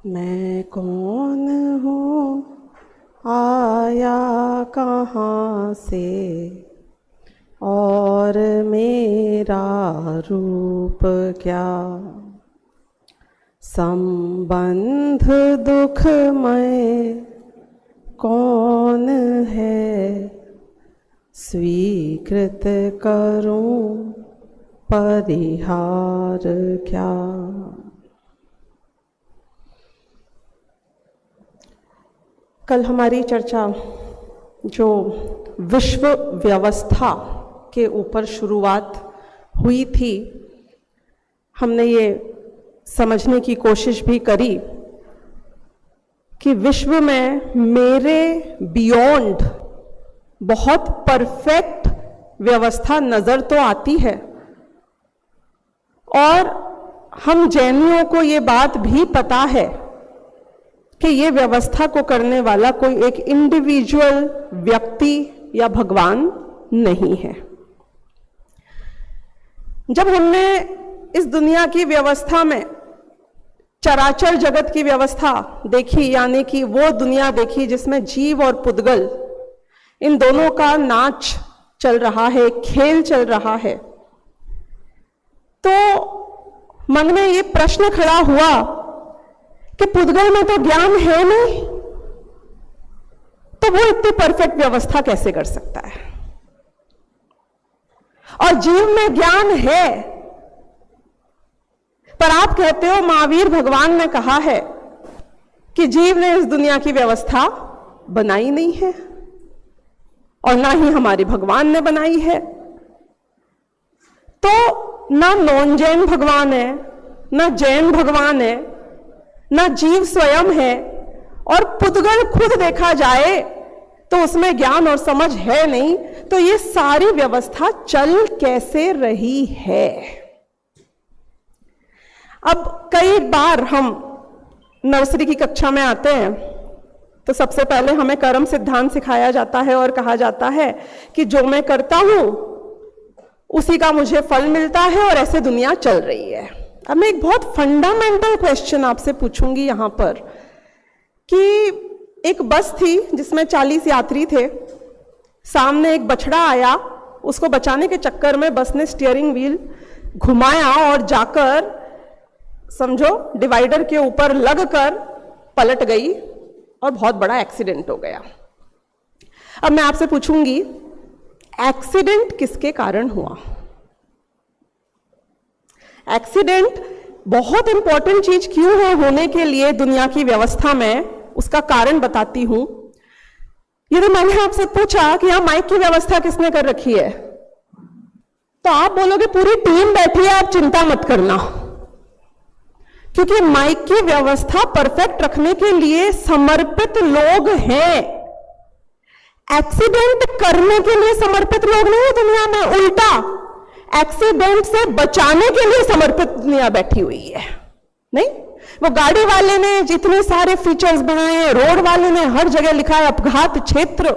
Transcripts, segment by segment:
मैं कौन हूँ, आया कहाँ से, और मेरा रूप क्या। संबंध दुखमय कौन है, स्वीकृत करूं परिहार क्या। कल हमारी चर्चा जो विश्व व्यवस्था के ऊपर शुरुआत हुई थी, हमने ये समझने की कोशिश भी करी कि विश्व में मेरे बियॉन्ड बहुत परफेक्ट व्यवस्था नजर तो आती है, और हम जैनियों को ये बात भी पता है कि ये व्यवस्था को करने वाला कोई एक इंडिविजुअल व्यक्ति या भगवान नहीं है। जब हमने इस दुनिया की व्यवस्था में चराचर जगत की व्यवस्था देखी, यानी कि वो दुनिया देखी जिसमें जीव और पुद्गल इन दोनों का नाच चल रहा है, खेल चल रहा है, तो मन में ये प्रश्न खड़ा हुआ कि पुद्गल में तो ज्ञान है नहीं, तो वो इतनी परफेक्ट व्यवस्था कैसे कर सकता है। और जीव में ज्ञान है, पर आप कहते हो महावीर भगवान ने कहा है कि जीव ने इस दुनिया की व्यवस्था बनाई नहीं है, और ना ही हमारे भगवान ने बनाई है। तो ना नॉन जैन भगवान है, ना जैन भगवान है, ना जीव स्वयं है, और पुद्गल खुद देखा जाए तो उसमें ज्ञान और समझ है नहीं, तो ये सारी व्यवस्था चल कैसे रही है। अब कई बार हम नर्सरी की कक्षा में आते हैं तो सबसे पहले हमें कर्म सिद्धांत सिखाया जाता है और कहा जाता है कि जो मैं करता हूं उसी का मुझे फल मिलता है, और ऐसे दुनिया चल रही है। अब मैं एक बहुत फंडामेंटल क्वेश्चन आपसे पूछूंगी यहां पर कि एक बस थी जिसमें 40 यात्री थे, सामने एक बछड़ा आया, उसको बचाने के चक्कर में बस ने स्टीयरिंग व्हील घुमाया और जाकर समझो डिवाइडर के ऊपर लगकर पलट गई और बहुत बड़ा एक्सीडेंट हो गया। अब मैं आपसे पूछूंगी, एक्सीडेंट किसके कारण हुआ? एक्सीडेंट बहुत इंपॉर्टेंट चीज क्यों है होने के लिए दुनिया की व्यवस्था में, उसका कारण बताती हूं। यदि मैंने आपसे पूछा कि यहां माइक की व्यवस्था किसने कर रखी है, तो आप बोलोगे पूरी टीम बैठी है, आप चिंता मत करना, क्योंकि माइक की व्यवस्था परफेक्ट रखने के लिए समर्पित लोग हैं। एक्सीडेंट करने के लिए समर्पित लोग नहीं है दुनिया में, उल्टा एक्सीडेंट से बचाने के लिए समर्पित दुनिया बैठी हुई है। नहीं, वो गाड़ी वाले ने जितने सारे फीचर्स बनाए हैं, रोड वाले ने हर जगह लिखा है अपघात क्षेत्र,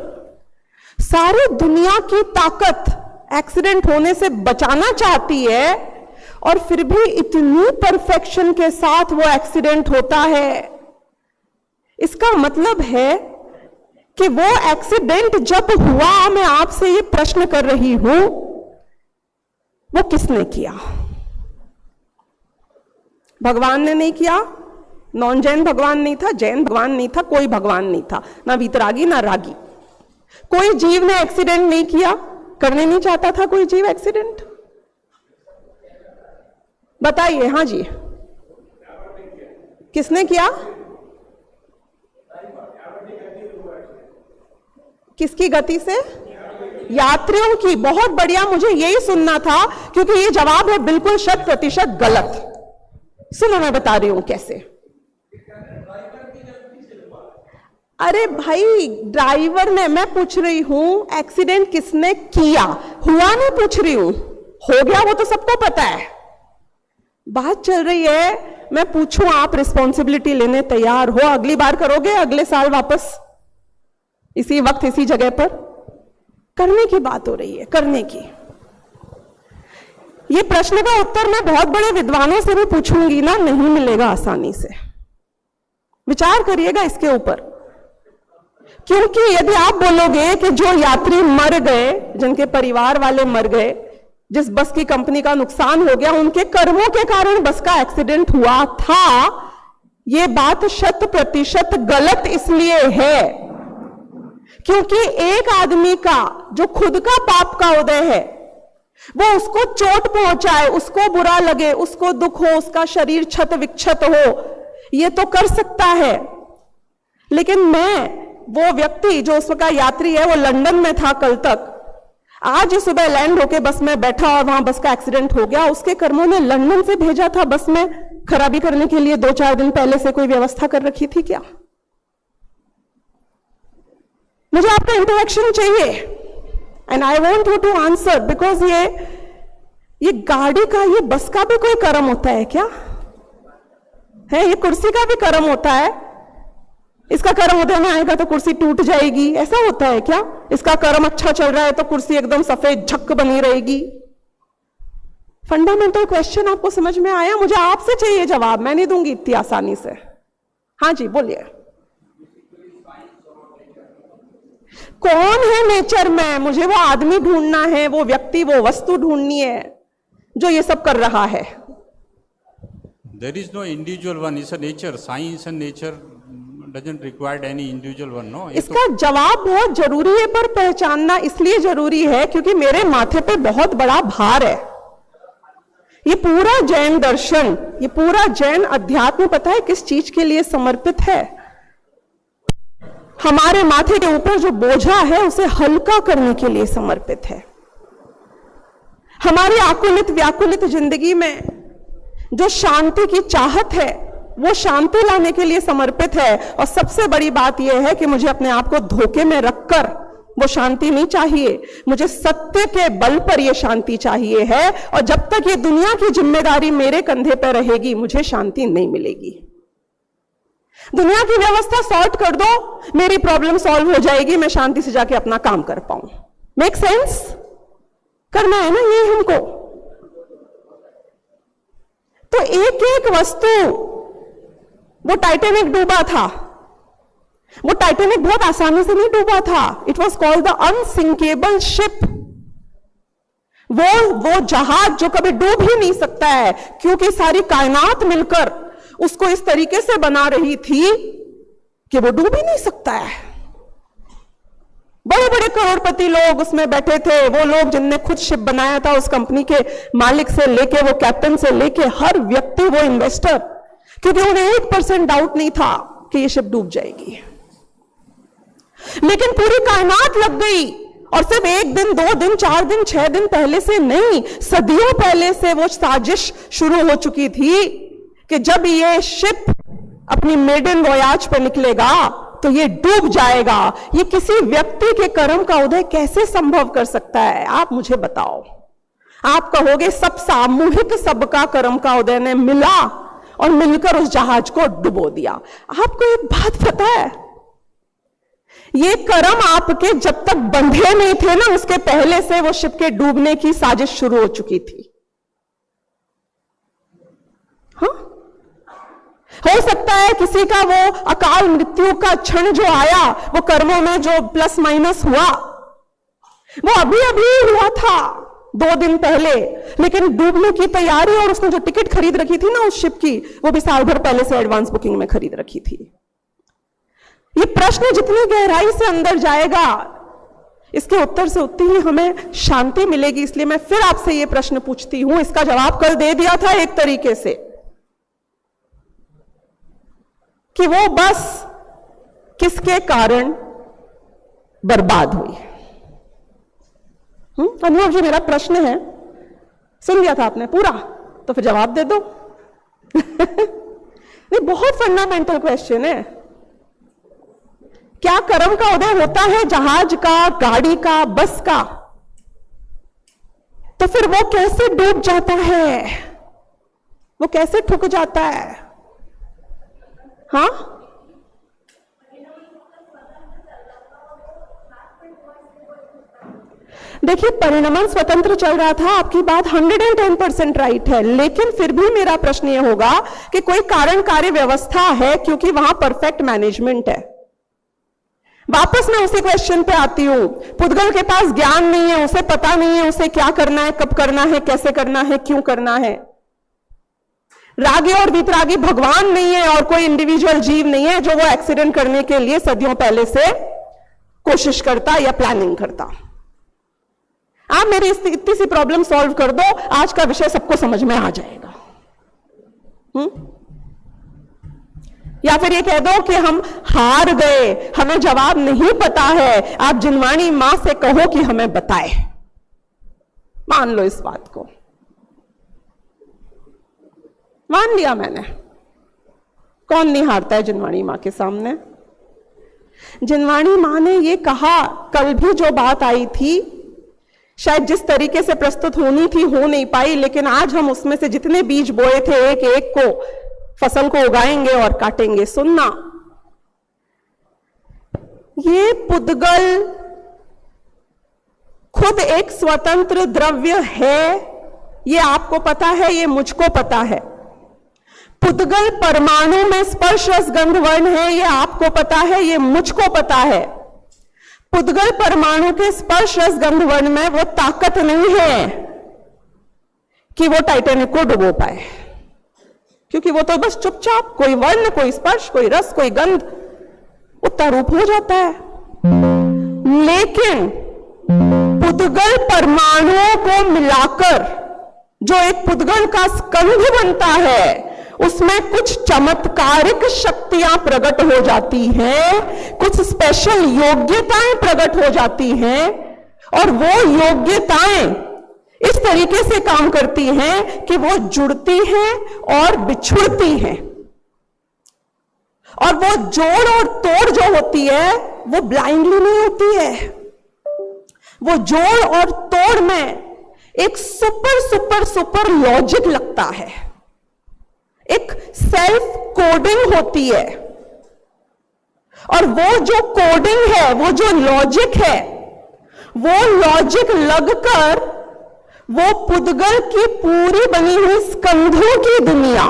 सारी दुनिया की ताकत एक्सीडेंट होने से बचाना चाहती है, और फिर भी इतनी परफेक्शन के साथ वो एक्सीडेंट होता है। इसका मतलब है कि वो एक्सीडेंट जब हुआ, मैं आपसे ये प्रश्न कर रही हूं, वो किसने किया? भगवान ने नहीं किया, नॉन जैन भगवान नहीं था, जैन भगवान नहीं था, कोई भगवान नहीं था, ना वीतरागी ना रागी। कोई जीव ने एक्सीडेंट नहीं किया, करने नहीं चाहता था कोई जीव एक्सीडेंट। बताइए। हाँ जी, किसने किया? किसकी गति से? यात्रियों की। बहुत बढ़िया, मुझे यही सुनना था, क्योंकि ये जवाब है बिल्कुल 100% गलत। सुनो मैं बता रही हूं कैसे। अरे भाई, ड्राइवर ने, मैं पूछ रही हूं एक्सीडेंट किसने किया, हुआ नहीं पूछ रही हूं, हो गया वो तो सबको पता है। बात चल रही है, मैं पूछूं आप रिस्पॉन्सिबिलिटी लेने तैयार हो? अगली बार करोगे, अगले साल वापस इसी वक्त इसी जगह पर? करने की बात हो रही है, करने की। ये प्रश्न का उत्तर मैं बहुत बड़े विद्वानों से भी पूछूंगी ना, नहीं मिलेगा आसानी से। विचार करिएगा इसके ऊपर, क्योंकि यदि आप बोलोगे कि जो यात्री मर गए, जिनके परिवार वाले मर गए, जिस बस की कंपनी का नुकसान हो गया, उनके कर्मों के कारण बस का एक्सीडेंट हुआ था, यह बात 100% गलत इसलिए है क्योंकि एक आदमी का जो खुद का पाप का उदय है, वो उसको चोट पहुंचाए, उसको बुरा लगे, उसको दुख हो, उसका शरीर क्षत विक्षत हो, ये तो कर सकता है। लेकिन वो व्यक्ति जो उसका यात्री है, वो लंदन में था कल तक, आज सुबह लैंड होके बस में बैठा और वहां बस का एक्सीडेंट हो गया। उसके कर्मों ने लंदन से भेजा था बस में खराबी करने के लिए 2-4 दिन पहले से कोई व्यवस्था कर रखी थी क्या? मुझे आपका इंटरेक्शन चाहिए and I want you to answer, because ये गाड़ी का, ये बस का भी कोई कर्म होता है क्या? है, ये कुर्सी का भी कर्म होता है। इसका कर्म उदय में आएगा तो कुर्सी टूट जाएगी, ऐसा होता है क्या? इसका कर्म अच्छा चल रहा है तो कुर्सी एकदम सफेद झक बनी रहेगी। फंडामेंटल क्वेश्चन आपको समझ में आया? मुझे आपसे चाहिए जवाब, मैं नहीं दूंगी इतनी आसानी से। हाँ जी, बोलिए। कौन है नेचर में? मुझे वो आदमी ढूंढना है, वो व्यक्ति, वो वस्तु ढूंढनी है जो ये सब कर रहा है। There is no individual one, it's a nature. Science and nature doesn't require any individual one, no? इसका जवाब बहुत जरूरी है, पर पहचानना इसलिए जरूरी है क्योंकि मेरे माथे पे बहुत बड़ा भार है। ये पूरा जैन दर्शन, ये पूरा जैन अध्यात्म पता है किस चीज के लिए समर्पित है? हमारे माथे के ऊपर जो बोझा है उसे हल्का करने के लिए समर्पित है। हमारी आकुलित व्याकुलित जिंदगी में जो शांति की चाहत है, वो शांति लाने के लिए समर्पित है। और सबसे बड़ी बात यह है कि मुझे अपने आप को धोखे में रखकर वो शांति नहीं चाहिए, मुझे सत्य के बल पर यह शांति चाहिए है। और जब तक ये दुनिया की जिम्मेदारी मेरे कंधे पर रहेगी, मुझे शांति नहीं मिलेगी। दुनिया की व्यवस्था सॉर्ट कर दो, मेरी प्रॉब्लम सॉल्व हो जाएगी, मैं शांति से जाके अपना काम कर पाऊं। Make sense? करना है ना ये हमको। तो एक एक वस्तु, वो टाइटैनिक डूबा था, वो टाइटैनिक बहुत आसानी से नहीं डूबा था। It was called the unsinkable ship. वो जहाज जो कभी डूब ही नहीं सकता है, क्योंकि सारी कायनात मिलकर उसको इस तरीके से बना रही थी कि वो डूब ही नहीं सकता है। बड़े बड़े करोड़पति लोग उसमें बैठे थे, वो लोग जिनने खुद शिप बनाया था, उस कंपनी के मालिक से लेके, वो कैप्टन से लेके, हर व्यक्ति, वो इन्वेस्टर, क्योंकि उन्हें 1% डाउट नहीं था कि ये शिप डूब जाएगी। लेकिन पूरी कायनात लग गई, और सिर्फ 1 दिन, 2 दिन, 4 दिन, 6 दिन पहले से नहीं, सदियों पहले से वो साजिश शुरू हो चुकी थी कि जब ये शिप अपनी मेडन वॉयाज पे निकलेगा तो ये डूब जाएगा। ये किसी व्यक्ति के कर्म का उदय कैसे संभव कर सकता है? आप मुझे बताओ। आप कहोगे सब सामूहिक, सबका कर्म का उदय ने मिला और मिलकर उस जहाज को डुबो दिया। आपको एक बात पता है, ये कर्म आपके जब तक बंधे नहीं थे ना, उसके पहले से वो शिप के डूबने की साजिश शुरू हो चुकी थी। हाँ, हो सकता है किसी का वो अकाल मृत्यु का क्षण जो आया, वो कर्मों में जो प्लस माइनस हुआ, वो अभी अभी हुआ था 2 दिन पहले, लेकिन डूबने की तैयारी, और उसने जो टिकट खरीद रखी थी ना उस शिप की, वो भी साल भर पहले से एडवांस बुकिंग में खरीद रखी थी। ये प्रश्न जितनी गहराई से अंदर जाएगा, इसके उत्तर से उतनी ही हमें शांति मिलेगी। इसलिए मैं फिर आपसे ये प्रश्न पूछती हूं, इसका जवाब कल दे दिया था एक तरीके से, कि वो बस किसके कारण बर्बाद हुई। अनुभव जी, मेरा प्रश्न है, सुन लिया था आपने पूरा, तो फिर जवाब दे दो। नहीं, बहुत फंडामेंटल क्वेश्चन है। क्या कर्म का उदय होता है जहाज का, गाड़ी का, बस का? तो फिर वो कैसे डूब जाता है, वो कैसे ठुक जाता है? हाँ, देखिए, परिणमन स्वतंत्र चल रहा था, आपकी बात 110% राइट है, लेकिन फिर भी मेरा प्रश्न यह होगा कि कोई कारण कार्य व्यवस्था है, क्योंकि वहां परफेक्ट मैनेजमेंट है। वापस मैं उसी क्वेश्चन पे आती हूं, पुद्गल के पास ज्ञान नहीं है, उसे पता नहीं है उसे क्या करना है, कब करना है, कैसे करना है, क्यों करना है। रागी और वितरागी भगवान नहीं है और कोई इंडिविजुअल जीव नहीं है जो वो एक्सीडेंट करने के लिए सदियों पहले से कोशिश करता या प्लानिंग करता। आप मेरी इतनी सी प्रॉब्लम सॉल्व कर दो, आज का विषय सबको समझ में आ जाएगा। या फिर ये कह दो कि हम हार गए, हमें जवाब नहीं पता है, आप जिनवाणी मां से कहो कि हमें बताए। मान लो इस बात को, मान लिया मैंने। कौन नहीं हारता है जिनवाणी मां के सामने? जिनवाणी मां ने ये कहा, कल भी जो बात आई थी शायद जिस तरीके से प्रस्तुत होनी थी हो नहीं पाई, लेकिन आज हम उसमें से जितने बीज बोए थे एक एक को फसल को उगाएंगे और काटेंगे। सुनना, ये पुद्गल खुद एक स्वतंत्र द्रव्य है, ये आपको पता है, ये मुझको पता है। पुद्गल परमाणु में स्पर्श रस गंध वर्ण है, ये आपको पता है, ये मुझको पता है। पुद्गल परमाणु के स्पर्श रस गंध वर्ण में वो ताकत नहीं है कि वो टाइटैनिक को डुबो पाए, क्योंकि वो तो बस चुपचाप कोई वर्ण, कोई स्पर्श, कोई रस, कोई गंध उतना रूप हो जाता है। लेकिन पुद्गल परमाणुओं को मिलाकर जो एक पुद्गल का स्कंध बनता है, उसमें कुछ चमत्कारिक शक्तियां प्रकट हो जाती हैं, कुछ स्पेशल योग्यताएं प्रकट हो जाती हैं, और वो योग्यताएं इस तरीके से काम करती हैं कि वो जुड़ती हैं और बिछुड़ती हैं। और वो जोड़ और तोड़ जो होती है वो ब्लाइंडली नहीं होती है, वो जोड़ और तोड़ में एक सुपर सुपर सुपर लॉजिक लगता है, एक सेल्फ कोडिंग होती है। और वो जो कोडिंग है, वो जो लॉजिक है, वो लॉजिक लगकर वो पुद्गल की पूरी बनी हुई स्कंधों की दुनिया,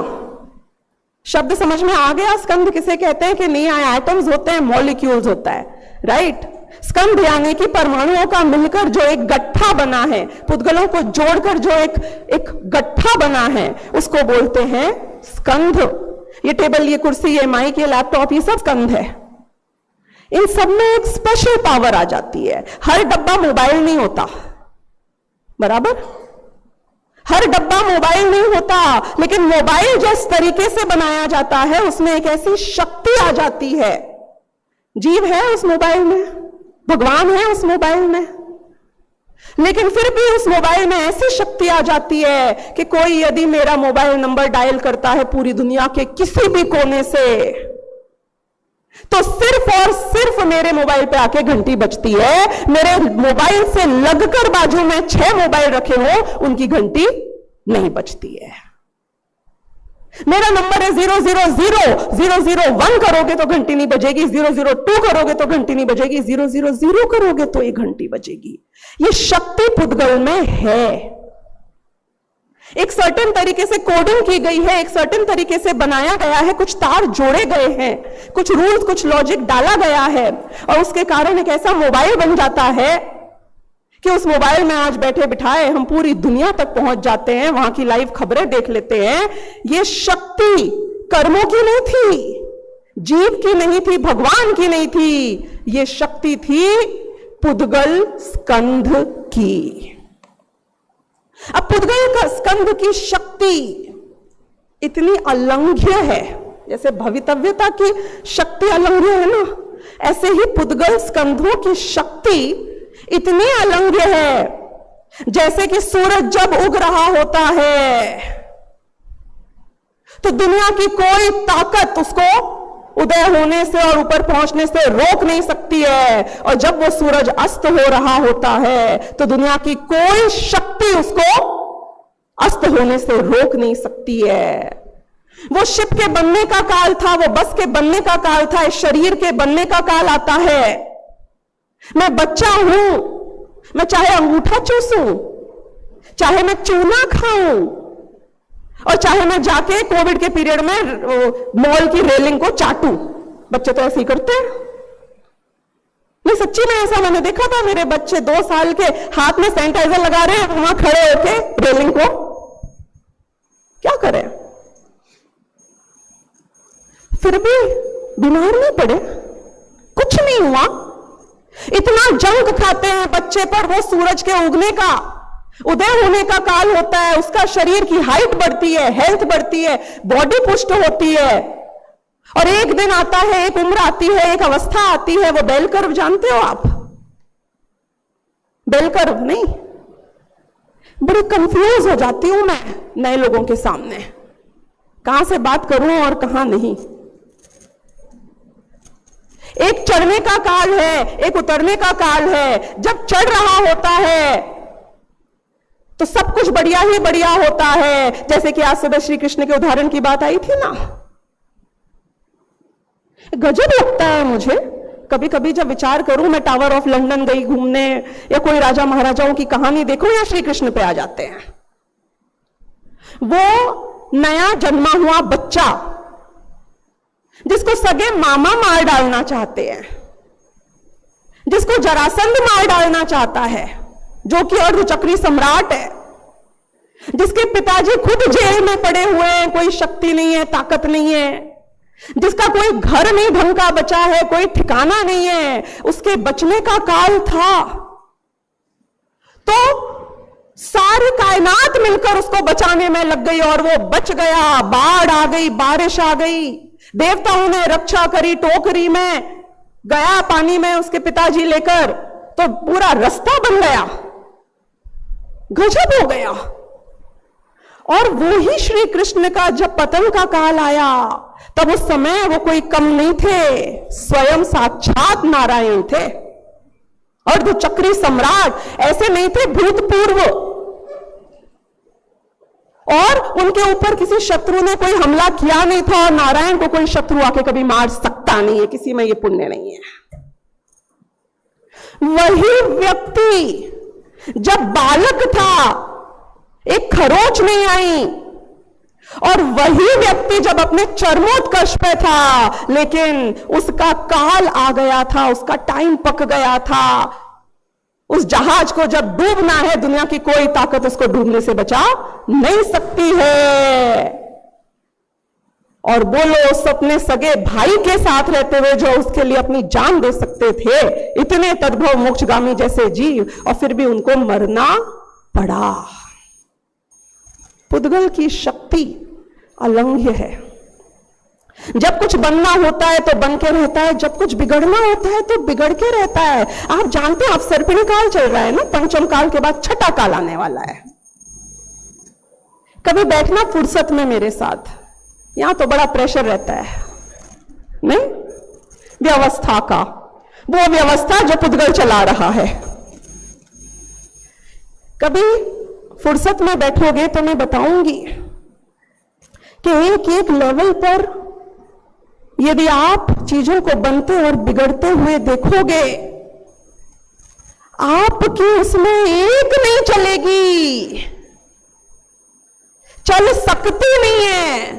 शब्द समझ में आ गया? स्कंध किसे कहते हैं कि नहीं आया? एटम्स होते हैं, मॉलिक्यूल्स होता है, राइट। स्कंध यानी कि परमाणुओं का मिलकर जो एक गट्ठा बना है, पुद्गलों को जोड़कर जो एक गट्ठा बना है, उसको बोलते हैं स्कंध। ये टेबल, ये कुर्सी, ये माइक, ये लैपटॉप, ये सब स्कंध है। इन सब में एक स्पेशल पावर आ जाती है। हर डब्बा मोबाइल नहीं होता, बराबर? हर डब्बा मोबाइल नहीं होता, लेकिन मोबाइल जिस तरीके से बनाया जाता है उसमें एक ऐसी शक्ति आ जाती है। जीव है उस मोबाइल में, भगवान है उस मोबाइल में, लेकिन फिर भी उस मोबाइल में ऐसी शक्ति आ जाती है कि कोई यदि मेरा मोबाइल नंबर डायल करता है पूरी दुनिया के किसी भी कोने से, तो सिर्फ और सिर्फ मेरे मोबाइल पे आके घंटी बजती है। मेरे मोबाइल से लगकर बाजू में 6 मोबाइल रखे हो, उनकी घंटी नहीं बजती है। मेरा नंबर है 0000001 करोगे तो घंटी नहीं बजेगी, 002 करोगे तो घंटी नहीं बजेगी, 000 करोगे तो एक घंटी बजेगी। ये शक्ति पुद्गल में है। एक सर्टेन तरीके से कोडिंग की गई है, एक सर्टेन तरीके से बनाया गया है, कुछ तार जोड़े गए हैं, कुछ रूल्स, कुछ लॉजिक डाला गया है, और उसके कारण एक ऐसा मोबाइल बन जाता है कि उस मोबाइल में आज बैठे बिठाए हम पूरी दुनिया तक पहुंच जाते हैं, वहां की लाइव खबरें देख लेते हैं। ये शक्ति कर्मों की नहीं थी, जीव की नहीं थी, भगवान की नहीं थी, ये शक्ति थी पुद्गल स्कंध की। अब पुद्गल का स्कंध की शक्ति इतनी अलंघ्य है, जैसे भवितव्यता की शक्ति अलंघ्य है ना, ऐसे ही पुद्गल स्कंधों की शक्ति इतनी अलंघ्य है जैसे कि सूरज जब उग रहा होता है तो दुनिया की कोई ताकत उसको उदय होने से और ऊपर पहुंचने से रोक नहीं सकती है, और जब वो सूरज अस्त हो रहा होता है तो दुनिया की कोई शक्ति उसको अस्त होने से रोक नहीं सकती है। वो शिप के बनने का काल था, वो बस के बनने का काल था, इस शरीर के बनने का काल आता है। मैं बच्चा हूं, मैं चाहे अंगूठा चूसूं, चाहे मैं चूना खाऊं, और चाहे मैं जाके कोविड के पीरियड में मॉल की रेलिंग को चाटूं। बच्चे तो ऐसे ही करते हैं। नहीं, सच्ची में ऐसा मैंने देखा था। मेरे बच्चे 2 साल के हाथ में सैनिटाइजर लगा रहे हैं, वहां खड़े होके रेलिंग को। क्या करें? फिर भी बीमार नहीं पड़े, कुछ नहीं हुआ। इतना जंक खाते हैं बच्चे पर, वो सूरज के उगने का, उदय होने का काल होता है, उसका शरीर की हाइट बढ़ती है, हेल्थ बढ़ती है, बॉडी पुष्ट होती है। और एक दिन आता है, एक उम्र आती है, एक अवस्था आती है, वो बेल कर्व जानते हो आप? बेल कर्व नहीं, बड़ी कंफ्यूज हो जाती हूं मैं नए लोगों के सामने, कहां से बात करूं और कहां नहीं। एक चढ़ने का काल है, एक उतरने का काल है। जब चढ़ रहा होता है तो सब कुछ बढ़िया ही बढ़िया होता है, जैसे कि आज सुबह श्री कृष्ण के उदाहरण की बात आई थी ना। गजब लगता है मुझे कभी कभी जब विचार करूं। मैं टावर ऑफ लंदन गई घूमने, या कोई राजा महाराजाओं की कहानी देखूं, या श्री कृष्ण पे आ जाते हैं। वो नया जन्मा हुआ बच्चा जिसको सगे मामा मार डालना चाहते हैं, जिसको जरासंध मार डालना चाहता है, जो कि अर्धचक्री सम्राट है, जिसके पिताजी खुद जेल में पड़े हुए हैं, कोई शक्ति नहीं है, ताकत नहीं है, जिसका कोई घर नहीं ढंग का बचा है, कोई ठिकाना नहीं है, उसके बचने का काल था। तो सारी कायनात मिलकर उसको बचाने में लग गई और वो बच गया। बाढ़ आ गई, बारिश आ गई, देवताओं ने रक्षा करी, टोकरी में गया पानी में उसके पिताजी लेकर, तो पूरा रास्ता बन गया। गजब हो गया। और वो ही श्री कृष्ण का जब पतन का काल आया, तब उस समय वो कोई कम नहीं थे, स्वयं साक्षात नारायण थे। अर्धचक्री सम्राट ऐसे नहीं थे भूतपूर्व, और उनके ऊपर किसी शत्रु ने कोई हमला किया नहीं था, और नारायण को कोई शत्रु आके कभी मार सकता नहीं है, किसी में ये पुण्य नहीं है। वही व्यक्ति जब बालक था, एक खरोच नहीं आई, और वही व्यक्ति जब अपने चरमोत्कर्ष पे था, लेकिन उसका काल आ गया था, उसका टाइम पक गया था। उस जहाज को जब डूबना है, दुनिया की कोई ताकत उसको डूबने से बचा नहीं सकती है। और बोलो, उस अपने सगे भाई के साथ रहते हुए जो उसके लिए अपनी जान दे सकते थे, इतने तद्भव मोक्षगामी जैसे जीव, और फिर भी उनको मरना पड़ा। पुद्गल की शक्ति अलंघ्य है। जब कुछ बनना होता है तो बन के रहता है, जब कुछ बिगड़ना होता है तो बिगड़ के रहता है। आप जानते हैं, अवसर्पिणी काल चल रहा है ना, पंचम काल के बाद छठा काल आने वाला है। कभी बैठना फुर्सत में मेरे साथ, यहां तो बड़ा प्रेशर रहता है नहीं, व्यवस्था का, वो व्यवस्था जो पुद्गल चला रहा है। कभी फुर्सत में बैठोगे तो मैं बताऊंगी कि एक एक लेवल पर यदि आप चीजों को बनते और बिगड़ते हुए देखोगे, आपकी उसमें एक नहीं चलेगी, चल सकती नहीं है,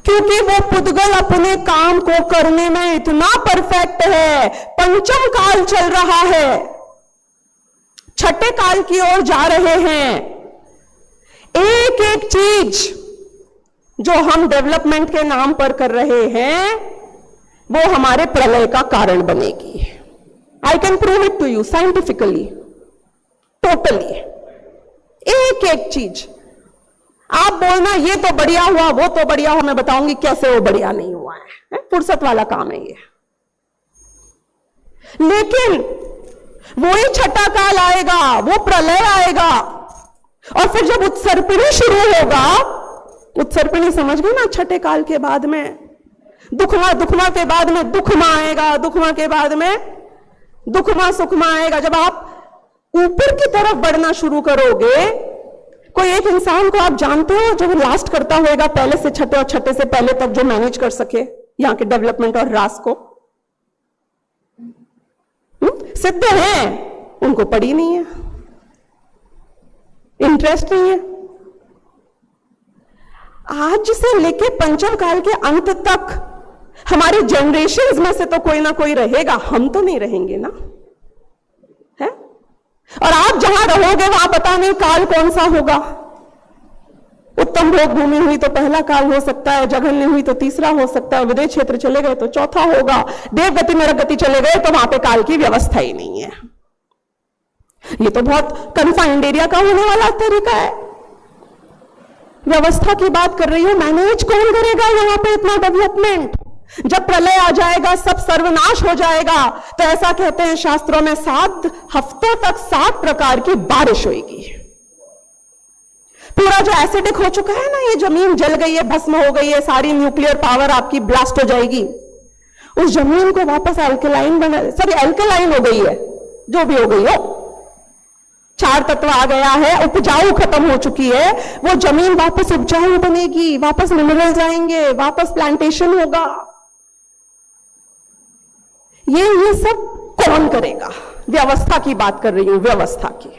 क्योंकि वो पुद्गल अपने काम को करने में इतना परफेक्ट है। पंचम काल चल रहा है, छठे काल की ओर जा रहे हैं। एक एक चीज जो हम डेवलपमेंट के नाम पर कर रहे हैं, वो हमारे प्रलय का कारण बनेगी। I can prove it to you scientifically, totally. एक एक चीज आप बोलना ये तो बढ़िया हुआ, वो तो बढ़िया हुआ, मैं बताऊंगी कैसे वो बढ़िया नहीं हुआ है। फुर्सत वाला काम है ये। लेकिन वो ही छठा काल आएगा, वो प्रलय आएगा, और फिर जब उत्सर्पिणी शुरू होगा, उत्सर्पिणी समझ गए ना, छठे काल के बाद में दुखमा, दुखमा के बाद में दुखमा आएगा, दुखमा के बाद में दुखमा सुखमा आएगा। जब आप ऊपर की तरफ बढ़ना शुरू करोगे, कोई एक इंसान को आप जानते हो जो लास्ट करता होगा पहले से छठे, और छठे से पहले तक जो मैनेज कर सके यहां के डेवलपमेंट और रास को? सिद्ध है, उनको पड़ी नहीं है, इंटरेस्ट नहीं है। आज से लेके पंचम काल के अंत तक हमारी जनरेशंस में से तो कोई ना कोई रहेगा, हम तो नहीं रहेंगे ना, है? और आप जहां रहोगे वहां पता नहीं काल कौन सा होगा। उत्तम भोग भूमि हुई तो पहला काल हो सकता है, जघन्य हुई तो तीसरा हो सकता है, विदेश क्षेत्र चले गए तो चौथा होगा, देवगति नरक गति चले गए तो वहां पे काल की व्यवस्था ही नहीं है। ये तो बहुत कन्फाइंड एरिया का होने वाला तरीका है। व्यवस्था की बात कर रही हूं, मैनेज कौन करेगा यहां पे इतना डेवलपमेंट? जब प्रलय आ जाएगा, सब सर्वनाश हो जाएगा, तो ऐसा कहते हैं शास्त्रों में 7 हफ्तों तक 7 प्रकार की बारिश होगी। पूरा जो एसिडिक हो चुका है ना, ये जमीन जल गई है, भस्म हो गई है, सारी न्यूक्लियर पावर आपकी ब्लास्ट हो जाएगी। उस जमीन को वापस एल्कलाइन एल्कलाइन हो गई है, जो भी हो गई हो, 4 तत्व आ गया है, उपजाऊ खत्म हो चुकी है, वो जमीन वापस उपजाऊ बनेगी, वापस मिनरल्स आएंगे, वापस प्लांटेशन होगा। ये सब कौन करेगा? व्यवस्था की बात कर रही हूं, व्यवस्था की।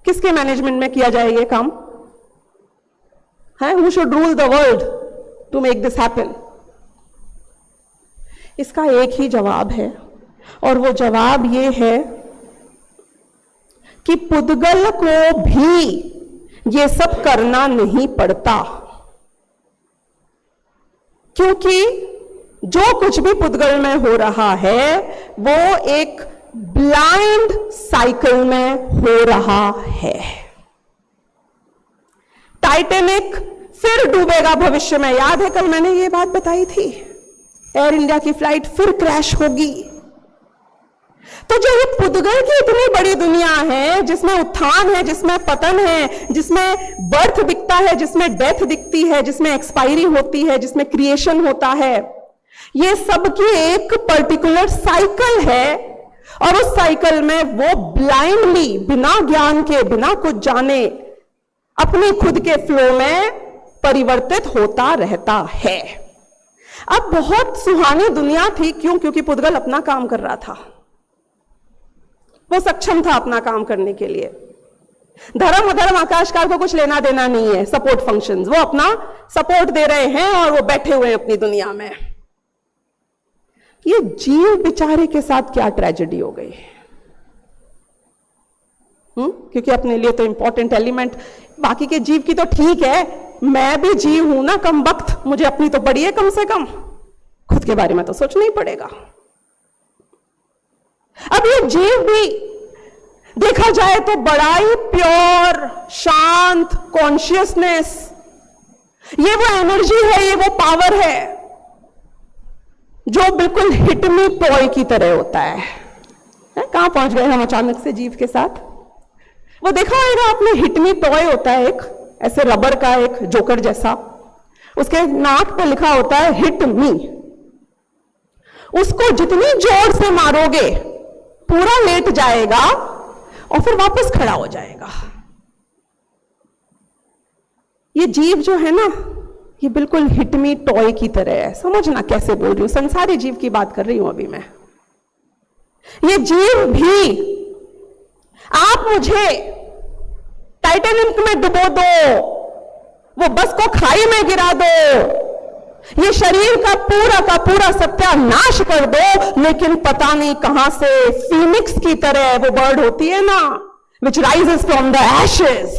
किसके मैनेजमेंट में किया जाए ये काम? है who should rule the world to make this happen? इसका एक ही जवाब है, और वो जवाब ये है कि पुद्गल को भी ये सब करना नहीं पड़ता, क्योंकि जो कुछ भी पुद्गल में हो रहा है वो एक ब्लाइंड साइकिल में हो रहा है। टाइटैनिक फिर डूबेगा भविष्य में, याद है कल मैंने ये बात बताई थी। एयर इंडिया की फ्लाइट फिर क्रैश होगी। तो जो ये पुद्गल की इतनी बड़ी दुनिया है, जिसमें उत्थान है, जिसमें पतन है, जिसमें बर्थ दिखता है, जिसमें डेथ दिखती है, जिसमें एक्सपायरी होती है, जिसमें क्रिएशन होता है, ये सब की एक पर्टिकुलर साइकिल है, और उस साइकिल में वो ब्लाइंडली, बिना ज्ञान के, बिना कुछ जाने, अपने खुद के फ्लो में परिवर्तित होता रहता है। अब बहुत सुहानी दुनिया थी, क्यों? क्योंकि पुद्गल अपना काम कर रहा था, वो सक्षम था अपना काम करने के लिए। धर्म अधर्म आकाशकाल को कुछ लेना देना नहीं है, सपोर्ट फंक्शंस, वो अपना सपोर्ट दे रहे हैं और वो बैठे हुए हैं अपनी दुनिया में। ये जीव बेचारे के साथ क्या ट्रेजेडी हो गई? क्योंकि अपने लिए तो इंपॉर्टेंट एलिमेंट, बाकी के जीव की तो ठीक है, मैं भी जीव हूं ना कम वक्त, मुझे अपनी तो पड़ी है कम से कम, खुद के बारे में तो सोचना ही पड़ेगा। अब ये जीव भी देखा जाए तो बड़ा ही प्योर, शांत कॉन्शियसनेस, ये वो एनर्जी है, ये वो पावर है जो बिल्कुल हिट मी टॉय की तरह होता है। कहां पहुंच गए हम अचानक से जीव के साथ? वो देखा होगा आपने, हिट मी टॉय होता है एक ऐसे रबर का, एक जोकर जैसा, उसके नाक पे लिखा होता है हिट मी। उसको जितनी जोर से मारोगे पूरा लेट जाएगा और फिर वापस खड़ा हो जाएगा। ये जीव जो है ना, ये बिल्कुल हिट मी टॉय की तरह है। समझना कैसे बोल रही हूं, संसारी जीव की बात कर रही हूं अभी मैं। ये जीव भी, आप मुझे टाइटैनिक में डुबो दो, वो बस को खाई में गिरा दो, ये शरीर का पूरा सत्यानाश कर दो, लेकिन पता नहीं कहां से फीनिक्स की तरह वो बर्ड होती है ना, विच राइजेस फ्रॉम द एशेस,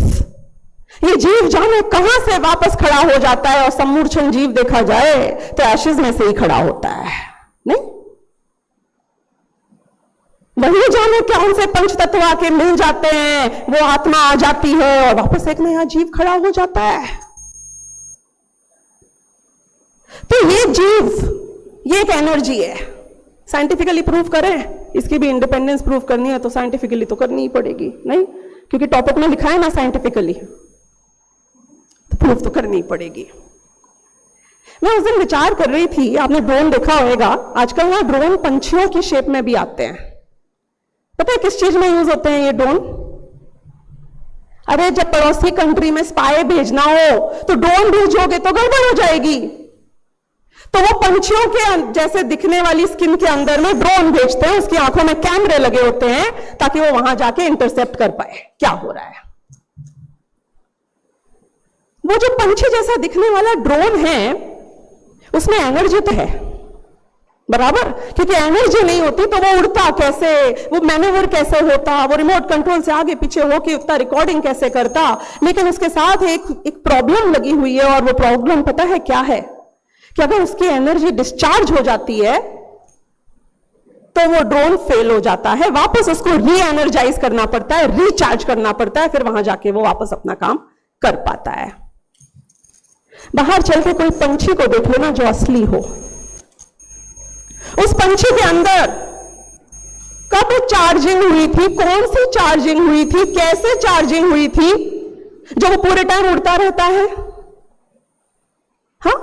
ये जीव जाने कहां से वापस खड़ा हो जाता है। और सम्मूर्छन जीव देखा जाए तो एशेस में से ही खड़ा होता है, नहीं? वही जाने क्या उनसे पंच तत्व आके मिल जाते हैं, वो आत्मा आ जाती है और वापस एक नया जीव खड़ा हो जाता है। तो ये जीव, ये एक एनर्जी है। साइंटिफिकली प्रूव करें, इसकी भी इंडिपेंडेंस प्रूव करनी है तो साइंटिफिकली तो करनी ही पड़ेगी, नहीं? क्योंकि टॉपिक में लिखा है ना साइंटिफिकली, तो प्रूव तो करनी ही पड़ेगी। मैं उस दिन विचार कर रही थी, आपने ड्रोन देखा होगा, आजकल ना ड्रोन पंछियों की शेप में भी आते हैं। पता है किस चीज में यूज होते हैं ये ड्रोन? अरे जब पड़ोसी कंट्री में स्पाई भेजना हो तो ड्रोन भेजोगे तो गड़बड़ हो जाएगी, तो वो पंछियों के जैसे दिखने वाली स्किन के अंदर में ड्रोन भेजते हैं, उसकी आंखों में कैमरे लगे होते हैं ताकि वो वहां जाके इंटरसेप्ट कर पाए क्या हो रहा है। वो जो पंछी जैसा दिखने वाला ड्रोन है उसमें एनर्जी तो है बराबर, क्योंकि एनर्जी नहीं होती तो वो उड़ता कैसे, वो मैनेवर कैसे होता, वो रिमोट कंट्रोल से आगे पीछे होके उतना रिकॉर्डिंग कैसे करता। लेकिन उसके साथ एक प्रॉब्लम लगी हुई है, और वो प्रॉब्लम पता है क्या है कि अगर उसकी एनर्जी डिस्चार्ज हो जाती है तो वो ड्रोन फेल हो जाता है, वापस उसको री एनर्जाइज करना पड़ता है, रिचार्ज करना पड़ता है, फिर वहां जाके वो वापस अपना काम कर पाता है। बाहर चल के कोई पंछी को देख लेना जो असली हो, उस पंछी के अंदर कब चार्जिंग हुई थी, कौन सी चार्जिंग हुई थी, कैसे चार्जिंग हुई थी, जो वो पूरे टाइम उड़ता रहता है। हाँ,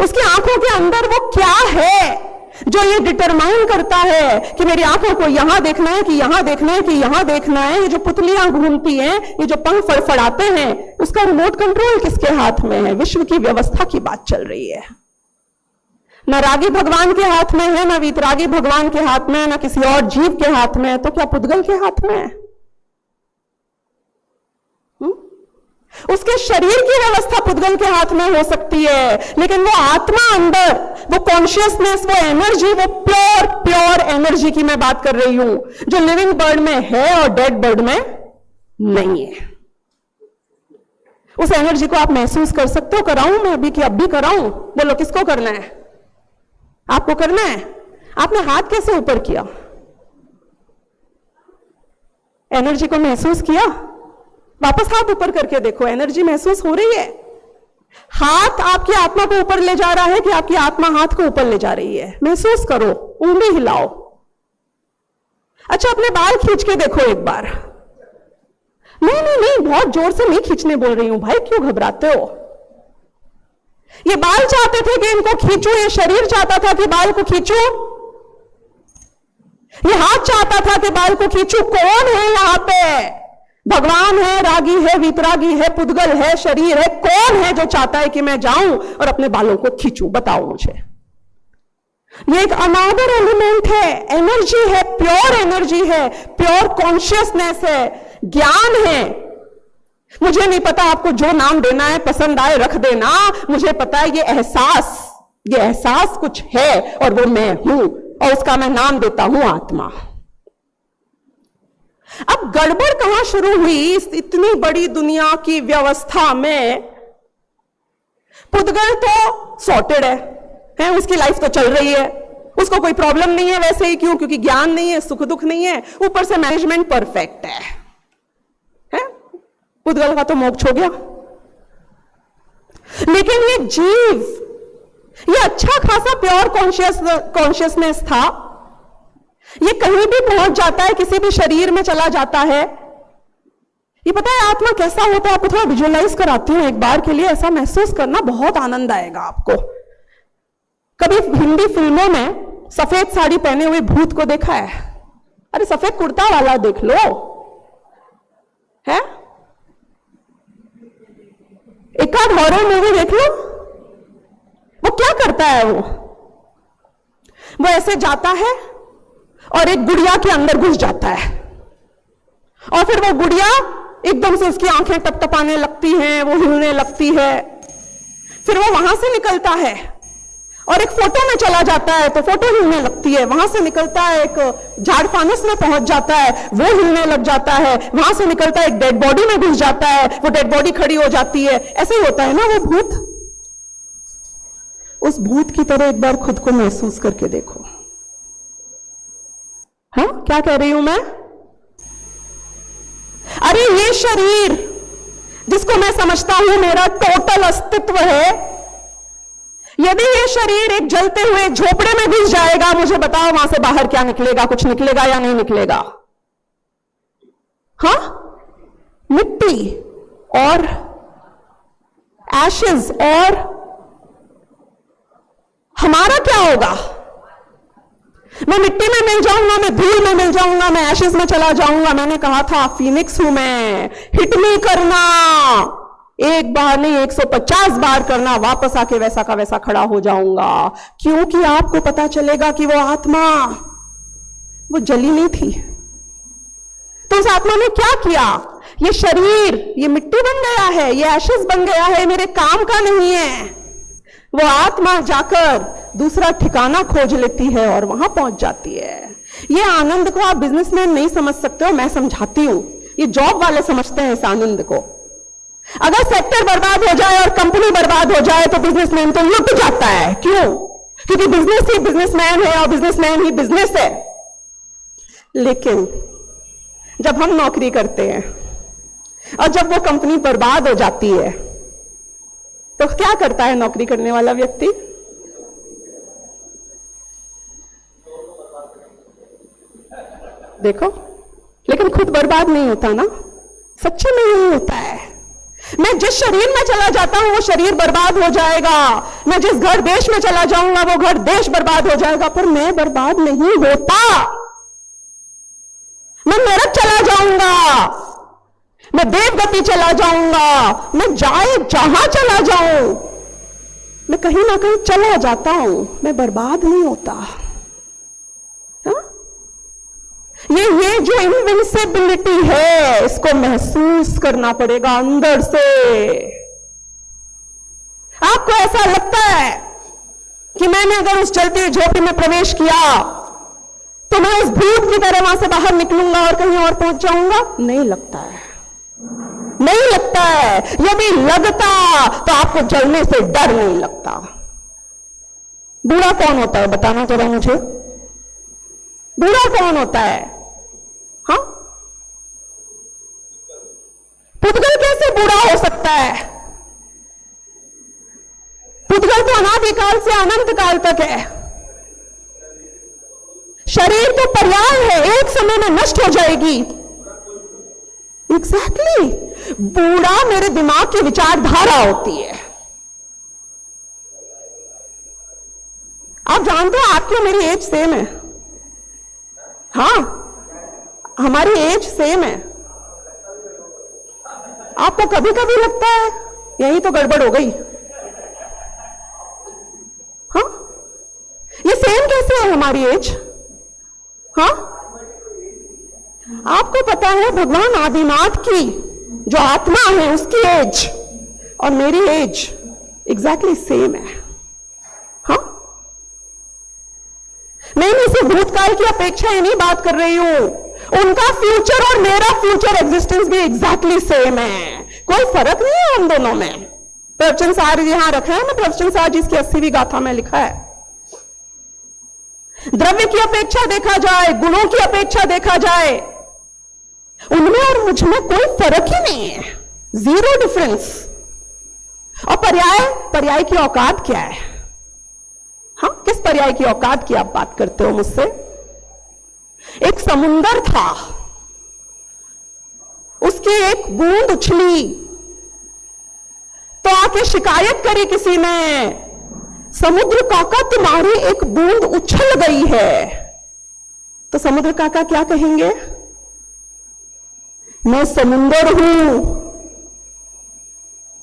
उसकी आंखों के अंदर वो क्या है जो ये डिटरमाइन करता है कि मेरी आंखों को यहां देखना है कि यहां देखना है कि यहां देखना है। ये जो पुतलियां घूमती हैं, ये जो पंख फड़फड़ाते हैं, उसका रिमोट कंट्रोल किसके हाथ में है? विश्व की व्यवस्था की बात चल रही है। न रागी भगवान के हाथ में है, न वीतरागी भगवान के हाथ में है, न किसी और जीव के हाथ में है, तो क्या पुद्गल के हाथ में है? उसके शरीर की व्यवस्था पुद्गल के हाथ में हो सकती है, लेकिन वो आत्मा अंदर, वो कॉन्शियसनेस, वो एनर्जी, वो प्योर एनर्जी की मैं बात कर रही हूं, जो लिविंग बर्ड में है और डेड बर्ड में नहीं है। उस एनर्जी को आप महसूस कर सकते हो। कराऊं मैं अभी कि अब भी कराऊं? बोलो किसको करना है? आपको करना है। आपने हाथ कैसे ऊपर किया? एनर्जी को महसूस किया? वापस हाथ ऊपर करके देखो, एनर्जी महसूस हो रही है? हाथ आपकी आत्मा को ऊपर ले जा रहा है कि आपकी आत्मा हाथ को ऊपर ले जा रही है? महसूस करो, उंगली हिलाओ। अच्छा, अपने बाल खींच के देखो एक बार। नहीं नहीं नहीं, बहुत जोर से नहीं खींचने बोल रही हूं भाई, क्यों घबराते हो? ये बाल चाहते थे कि इनको खींचो, ये शरीर चाहता था कि बाल को खींचो, ये हाथ चाहता था कि बाल को खींचो। कौन है यहां पे? भगवान है, रागी है, वीतरागी है, पुद्गल है, शरीर है? कौन है जो चाहता है कि मैं जाऊं और अपने बालों को खींचूं? बताओ मुझे। ये एक अनदर एलिमेंट है, एनर्जी है, प्योर एनर्जी है, प्योर कॉन्शियसनेस है, ज्ञान है। मुझे नहीं पता आपको जो नाम देना है, पसंद आए रख देना, मुझे पता है ये एहसास कुछ है और वो मैं हूं, और उसका मैं नाम देता हूं आत्मा। अब गड़बड़ कहां शुरू हुई इस इतनी बड़ी दुनिया की व्यवस्था में? पुद्गल तो सॉर्टेड है, उसकी लाइफ तो चल रही है, उसको koई प्रॉब्लम नहीं है वैसे ही। क्यों? क्योंकि ज्ञान नहीं है, सुख दुख नहीं है, ऊपर से मैनेजमेंट परफेक्ट है? पुद्गल का तो मोक्ष हो गया। लेकिन ये जीव, ये अच्छा खासा प्योर कॉन्शियसनेस था, ये कहीं भी पहुंच जाता है, किसी भी शरीर में चला जाता है। ये पता है आत्मा कैसा होता है? आपको थोड़ा विजुअलाइज कराती हूं एक बार के लिए, ऐसा महसूस करना, बहुत आनंद आएगा आपको। कभी हिंदी फिल्मों में सफेद साड़ी पहने हुए भूत को देखा है? अरे सफेद कुर्ता वाला देख लो, है? एक आध हॉरर मूवी देख लो। वो क्या करता है? वो ऐसे जाता है और एक गुड़िया के अंदर घुस जाता है, और फिर वो गुड़िया एकदम से उसकी आंखें टपटपाने लगती हैं, वो हिलने लगती है। फिर वो वहां से निकलता है और एक फोटो में चला जाता है तो फोटो हिलने लगती है। वहां से निकलता है, एक झाड़ फानस में पहुंच जाता है, वो हिलने लग जाता है। वहां से निकलता है, एक डेड बॉडी में घुस जाता है, वो डेड बॉडी खड़ी हो जाती है। ऐसे ही होता है ना वो भूत। उस भूत की तरह एक बार खुद को महसूस करके देखो। हाँ, क्या कह रही हूं मैं? अरे ये शरीर जिसको मैं समझता हूं मेरा टोटल अस्तित्व है, यदि ये शरीर एक जलते हुए झोपड़े में घुस जाएगा, मुझे बताओ वहां से बाहर क्या निकलेगा? कुछ निकलेगा या नहीं निकलेगा? हाँ, मिट्टी और एशेस, और हमारा क्या होगा? मैं मिट्टी में मिल जाऊंगा, मैं धूल में मिल जाऊंगा, मैं एशेस में चला जाऊंगा। मैंने कहा था फीनिक्स हूं मैं, हिट मी करना, एक बार नहीं 150 बार करना, वापस आके वैसा का वैसा खड़ा हो जाऊंगा, क्योंकि आपको पता चलेगा कि वो आत्मा वो जली नहीं थी। तो उस आत्मा ने क्या किया? ये शरीर ये मिट्टी बन गया है, ये एशेस बन गया है, मेरे काम का नहीं है। वो आत्मा जाकर दूसरा ठिकाना खोज लेती है और वहां पहुंच जाती है। ये आनंद को आप बिजनेसमैन नहीं समझ सकते हो, मैं समझाती हूं। ये जॉब वाले समझते हैं इस आनंद को। अगर सेक्टर बर्बाद हो जाए और कंपनी बर्बाद हो जाए तो बिजनेसमैन तो लुट जाता है। क्यों? क्योंकि बिजनेस ही बिजनेसमैन है और बिजनेसमैन ही बिजनेस है। लेकिन जब हम नौकरी करते हैं और जब वो कंपनी बर्बाद हो जाती है तो क्या करता है नौकरी करने वाला व्यक्ति? देखो, लेकिन खुद बर्बाद नहीं होता ना, सच्चे में यही होता है। मैं जिस शरीर में चला जाता हूं वो शरीर बर्बाद हो जाएगा, मैं जिस घर देश में चला जाऊंगा वो घर देश बर्बाद हो जाएगा, पर मैं बर्बाद नहीं होता। मैं नरक चला जाऊंगा, मैं देवगति चला जाऊंगा, मैं जाए जहां चला जाऊं, मैं कहीं ना कहीं चला जाता हूं, मैं बर्बाद नहीं होता। हा? ये जो इनविंसिबिलिटी है इसको महसूस करना पड़ेगा अंदर से। आपको ऐसा लगता है कि मैंने अगर उस चलती हुई झोपड़ी में प्रवेश किया तो मैं उस भूत की तरह वहां से बाहर निकलूंगा और कहीं और पहुंच जाऊंगा? नहीं लगता है, नहीं लगता है। यदि लगता तो आपको जलने से डर नहीं लगता। बुरा कौन होता है बताना जरा मुझे, बुरा कौन होता है? हाँ, पुद्गल कैसे बुरा हो सकता है? पुद्गल तो अनादिकाल से अनंत काल तक है। शरीर तो पर्याय है, एक समय में नष्ट हो जाएगी। एग्जैक्टली, बूढ़ा मेरे दिमाग की विचारधारा होती है। आप जानते हो आपकी मेरी एज सेम है। हाँ, हमारी एज सेम है। आपको कभी कभी लगता है यही तो गड़बड़ हो गई। हाँ, ये सेम कैसे है हमारी एज? हाँ, आपको पता है भगवान आदिनाथ की जो आत्मा है उसकी एज और मेरी एज एग्जैक्टली सेम है। हाँ, मैं इसी भूतकाल की अपेक्षा ही नहीं बात कर रही हूं, उनका फ्यूचर और मेरा फ्यूचर एग्जिस्टेंस भी एग्जैक्टली सेम है। कोई फर्क नहीं है उन दोनों में। प्रवचन सार यहां रखा है ना, प्रवचन सार जिसकी 80वीं गाथा में लिखा है। द्रव्य की अपेक्षा देखा जाए, गुणों की अपेक्षा देखा जाए, उनमें और मुझ में कोई फर्क ही नहीं है, जीरो डिफरेंस। और पर्याय की औकात क्या है? हाँ, किस पर्याय की औकात की आप बात करते हो मुझसे? एक समुंदर था, उसकी एक बूंद उछली तो आके शिकायत करी किसी ने, समुद्र काका तुम्हारी एक बूंद उछल गई है। तो समुद्र काका क्या कहेंगे? मैं समुंदर हूं,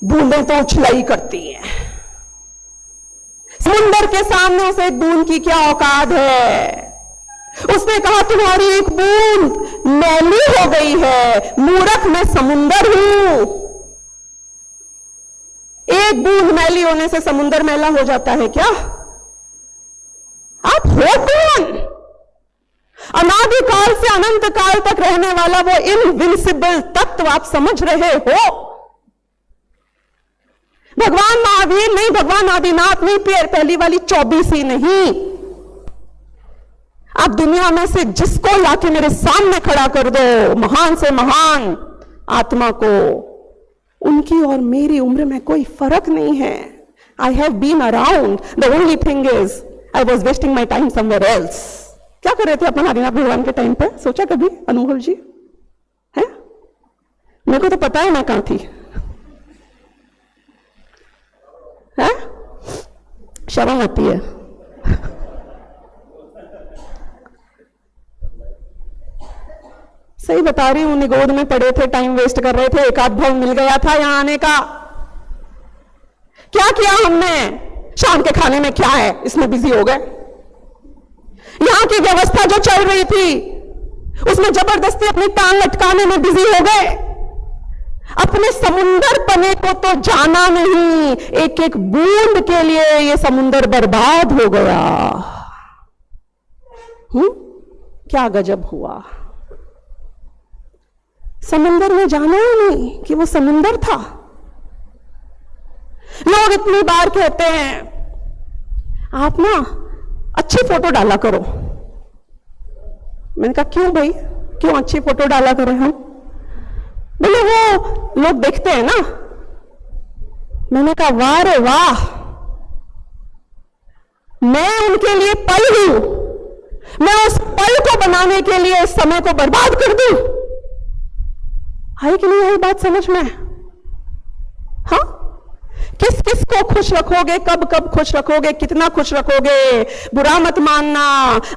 बूंदें तो उछलाई करती हैं। समुंदर के सामने उस एक बूंद की क्या औकात है? उसने कहा तुम्हारी एक बूंद मैली हो गई है, मूर्ख मैं समुंदर हूं। एक बूंद मैली होने से समुंदर मैला हो जाता है क्या? आप हो कौन? अनादिकाल से अनंत काल तक रहने वाला वो इनविंसिबल तत्व आप समझ रहे हो? भगवान महावीर नहीं, भगवान आदिनाथ नहीं, पहली वाली 24 ही नहीं। आप दुनिया में से जिसको लाके मेरे सामने खड़ा कर दो, महान से महान आत्मा को, उनकी और मेरी उम्र में कोई फर्क नहीं है। I have been around, the only thing is I was wasting my time somewhere else. क्या कर रहे थे अपन आदिनाथ भगवान के टाइम पे? सोचा कभी अनुभव जी? है, मेरे को तो पता है मैं कहां थी। है, शर्म आती है। सही बता रही हूं, निगोद में पड़े थे, टाइम वेस्ट कर रहे थे, एक आध भाव मिल गया था यहां आने का। क्या किया हमने, शाम के खाने में क्या है, इसमें बिजी हो गए। यहां की व्यवस्था जो चल रही थी उसमें जबरदस्ती अपनी टांग लटकाने में बिजी हो गए। अपने समुंदर पने को तो जाना नहीं, एक एक बूंद के लिए ये समुंदर बर्बाद हो गया। क्या गजब हुआ। समुंदर में जाना ही नहीं कि वो समुंदर था। लोग इतनी बार कहते हैं आप ना अच्छी फोटो डाला करो। मैंने कहा क्यों भाई, क्यों अच्छी फोटो डाला करें हम? बोले वो लोग देखते हैं ना। मैंने कहा वाह रे वाह, मैं उनके लिए पल हूं, मैं उस पल को बनाने के लिए इस समय को बर्बाद कर दूं। आई कि नहीं आई बात समझ में? हाँ, किस किस को खुश रखोगे, कब कब खुश रखोगे, कितना खुश रखोगे? बुरा मत मानना,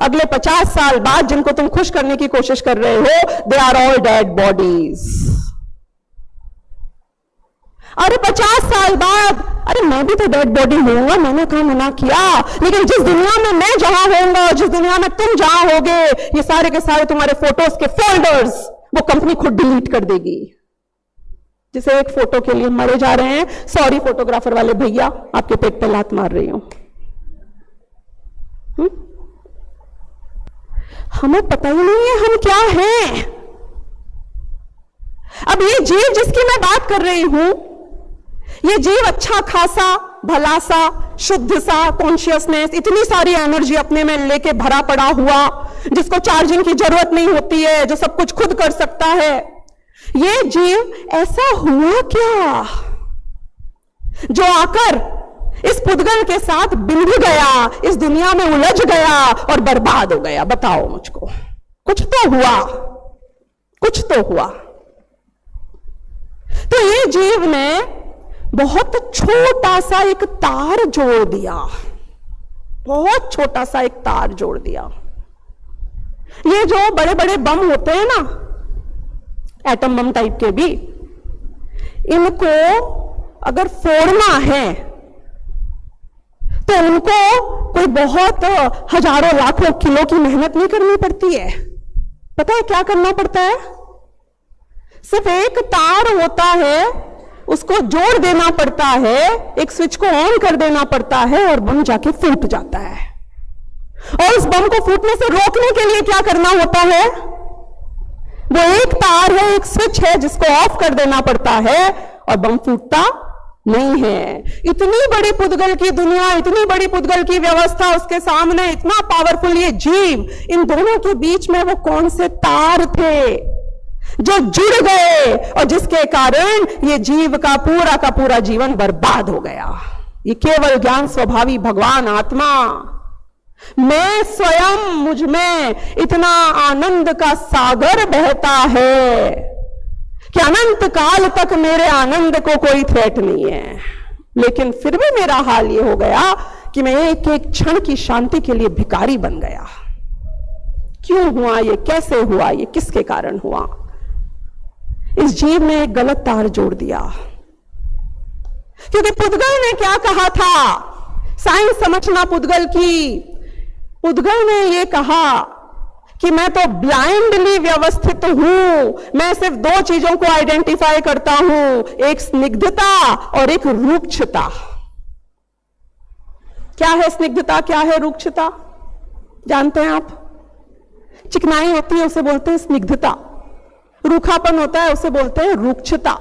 अगले 50 साल बाद जिनको तुम खुश करने की कोशिश कर रहे हो, they are all dead bodies. अरे 50 साल बाद, अरे मैं भी तो डेड बॉडी होऊंगा, मैंने कहा मना किया, लेकिन जिस दुनिया में मैं जहां होऊंगा, जिस दुनिया में तुम जहां होगे, ये सारे के सारे तुम्हारे फोटोज के फोल्डर्स वो कंपनी खुद डिलीट कर देगी। जिसे एक फोटो के लिए मरे जा रहे हैं, सॉरी फोटोग्राफर वाले भैया, आपके पेट पे लात मार रही हूं। हमें पता ही नहीं है हम क्या हैं। अब ये जीव जिसकी मैं बात कर रही हूं, ये जीव अच्छा खासा भला सा शुद्ध सा कॉन्शियसनेस, इतनी सारी एनर्जी अपने में लेके भरा पड़ा हुआ, जिसको चार्जिंग की जरूरत नहीं होती है, जो सब कुछ खुद कर सकता है, ये जीव ऐसा हुआ क्या जो आकर इस पुद्गल के साथ बिंध गया, इस दुनिया में उलझ गया और बर्बाद हो गया? बताओ मुझको। कुछ तो हुआ, कुछ तो हुआ। तो ये जीव ने बहुत छोटा सा एक तार जोड़ दिया, बहुत छोटा सा एक तार जोड़ दिया। ये जो बड़े बड़े बम होते हैं ना, एटम बम टाइप के भी, इनको अगर फोड़ना है तो उनको कोई बहुत हजारों लाखों किलो की मेहनत नहीं करनी पड़ती है। पता है क्या करना पड़ता है? सिर्फ एक तार होता है, उसको जोड़ देना पड़ता है, एक स्विच को ऑन कर देना पड़ता है और बम जाके फूट जाता है। और उस बम को फूटने से रोकने के लिए क्या करना होता है? वो एक तार है, एक स्विच है जिसको ऑफ कर देना पड़ता है और बम फूटता नहीं है। इतनी बड़ी पुद्गल की दुनिया, इतनी बड़ी पुद्गल की व्यवस्था, उसके सामने इतना पावरफुल ये जीव, इन दोनों के बीच में वो कौन से तार थे जो जुड़ गए और जिसके कारण ये जीव का पूरा जीवन बर्बाद हो गया। ये केवल ज्ञान स्वभावी भगवान आत्मा, मैं स्वयं, मुझ में इतना आनंद का सागर बहता है कि अनंत काल तक मेरे आनंद को कोई थ्रेट नहीं है। लेकिन फिर भी मेरा हाल ये हो गया कि मैं एक एक क्षण की शांति के लिए भिखारी बन गया। क्यों हुआ ये, कैसे हुआ ये, किसके कारण हुआ? इस जीव ने एक गलत तार जोड़ दिया। क्योंकि पुद्गल ने क्या कहा था, साइंस समझना पुद्गल की, पुद्गल ने यह कहा कि मैं तो ब्लाइंडली व्यवस्थित हूं, मैं सिर्फ दो चीजों को आइडेंटिफाई करता हूं, एक स्निग्धता और एक रूक्षता। क्या है स्निग्धता, क्या है रूक्षता? जानते हैं आप? चिकनाई होती है उसे बोलते हैं स्निग्धता, रूखापन होता है उसे बोलते हैं रूक्षता।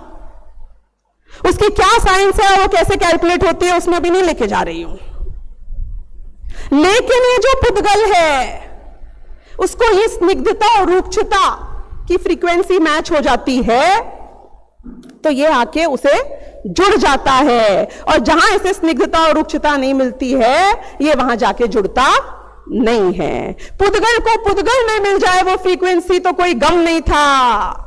उसकी क्या साइंस है, वो कैसे कैलकुलेट होती है, उसमें भी नहीं लेके जा रही हूं। लेकिन ये जो पुद्गल है उसको ये स्निग्धता और रूक्षता की फ्रीक्वेंसी मैच हो जाती है, तो ये आके उसे जुड़ जाता है। और जहां इसे स्निग्धता और रूक्षता नहीं मिलती है, ये वहां जाके जुड़ता नहीं है। पुद्गल को पुद्गल में मिल जाए वो फ्रीक्वेंसी तो कोई गम नहीं था।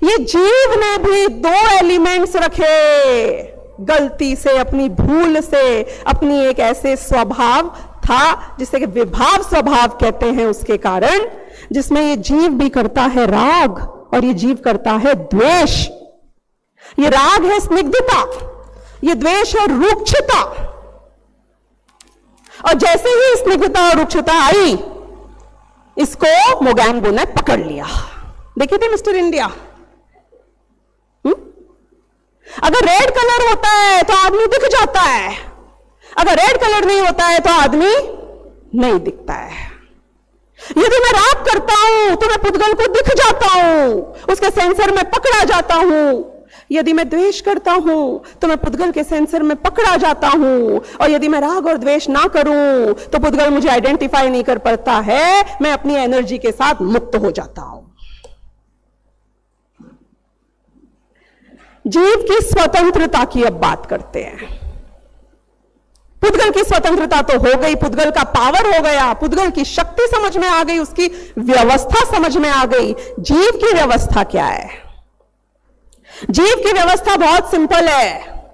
ये जीव ने भी दो एलिमेंट्स रखे, गलती से, अपनी भूल से, अपनी एक ऐसे स्वभाव था जिसे कि विभाव स्वभाव कहते हैं, उसके कारण, जिसमें ये जीव भी करता है राग और ये जीव करता है द्वेष। ये राग है स्निग्धता, ये द्वेष है रूक्षता। और जैसे ही स्निग्धता और रूक्षता आई, इसको मोगैम्बो ने पकड़ लिया। देखे थे मिस्टर इंडिया? अगर रेड कलर होता है तो आदमी दिख जाता है, अगर रेड कलर नहीं होता है तो आदमी नहीं दिखता है। यदि मैं राग करता हूं तो मैं पुद्गल को दिख जाता हूं, उसके सेंसर में पकड़ा जाता हूं। यदि मैं द्वेष करता हूं तो मैं पुद्गल के सेंसर में पकड़ा जाता हूं। और यदि मैं राग और द्वेष ना करूं तो पुद्गल मुझे आइडेंटिफाई नहीं कर पाता है, मैं अपनी एनर्जी के साथ मुक्त हो जाता हूं। जीव की स्वतंत्रता की अब बात करते हैं। पुद्गल की स्वतंत्रता तो हो गई, पुद्गल का पावर हो गया, पुद्गल की शक्ति समझ में आ गई, उसकी व्यवस्था समझ में आ गई। जीव की व्यवस्था क्या है? जीव की व्यवस्था बहुत सिंपल है।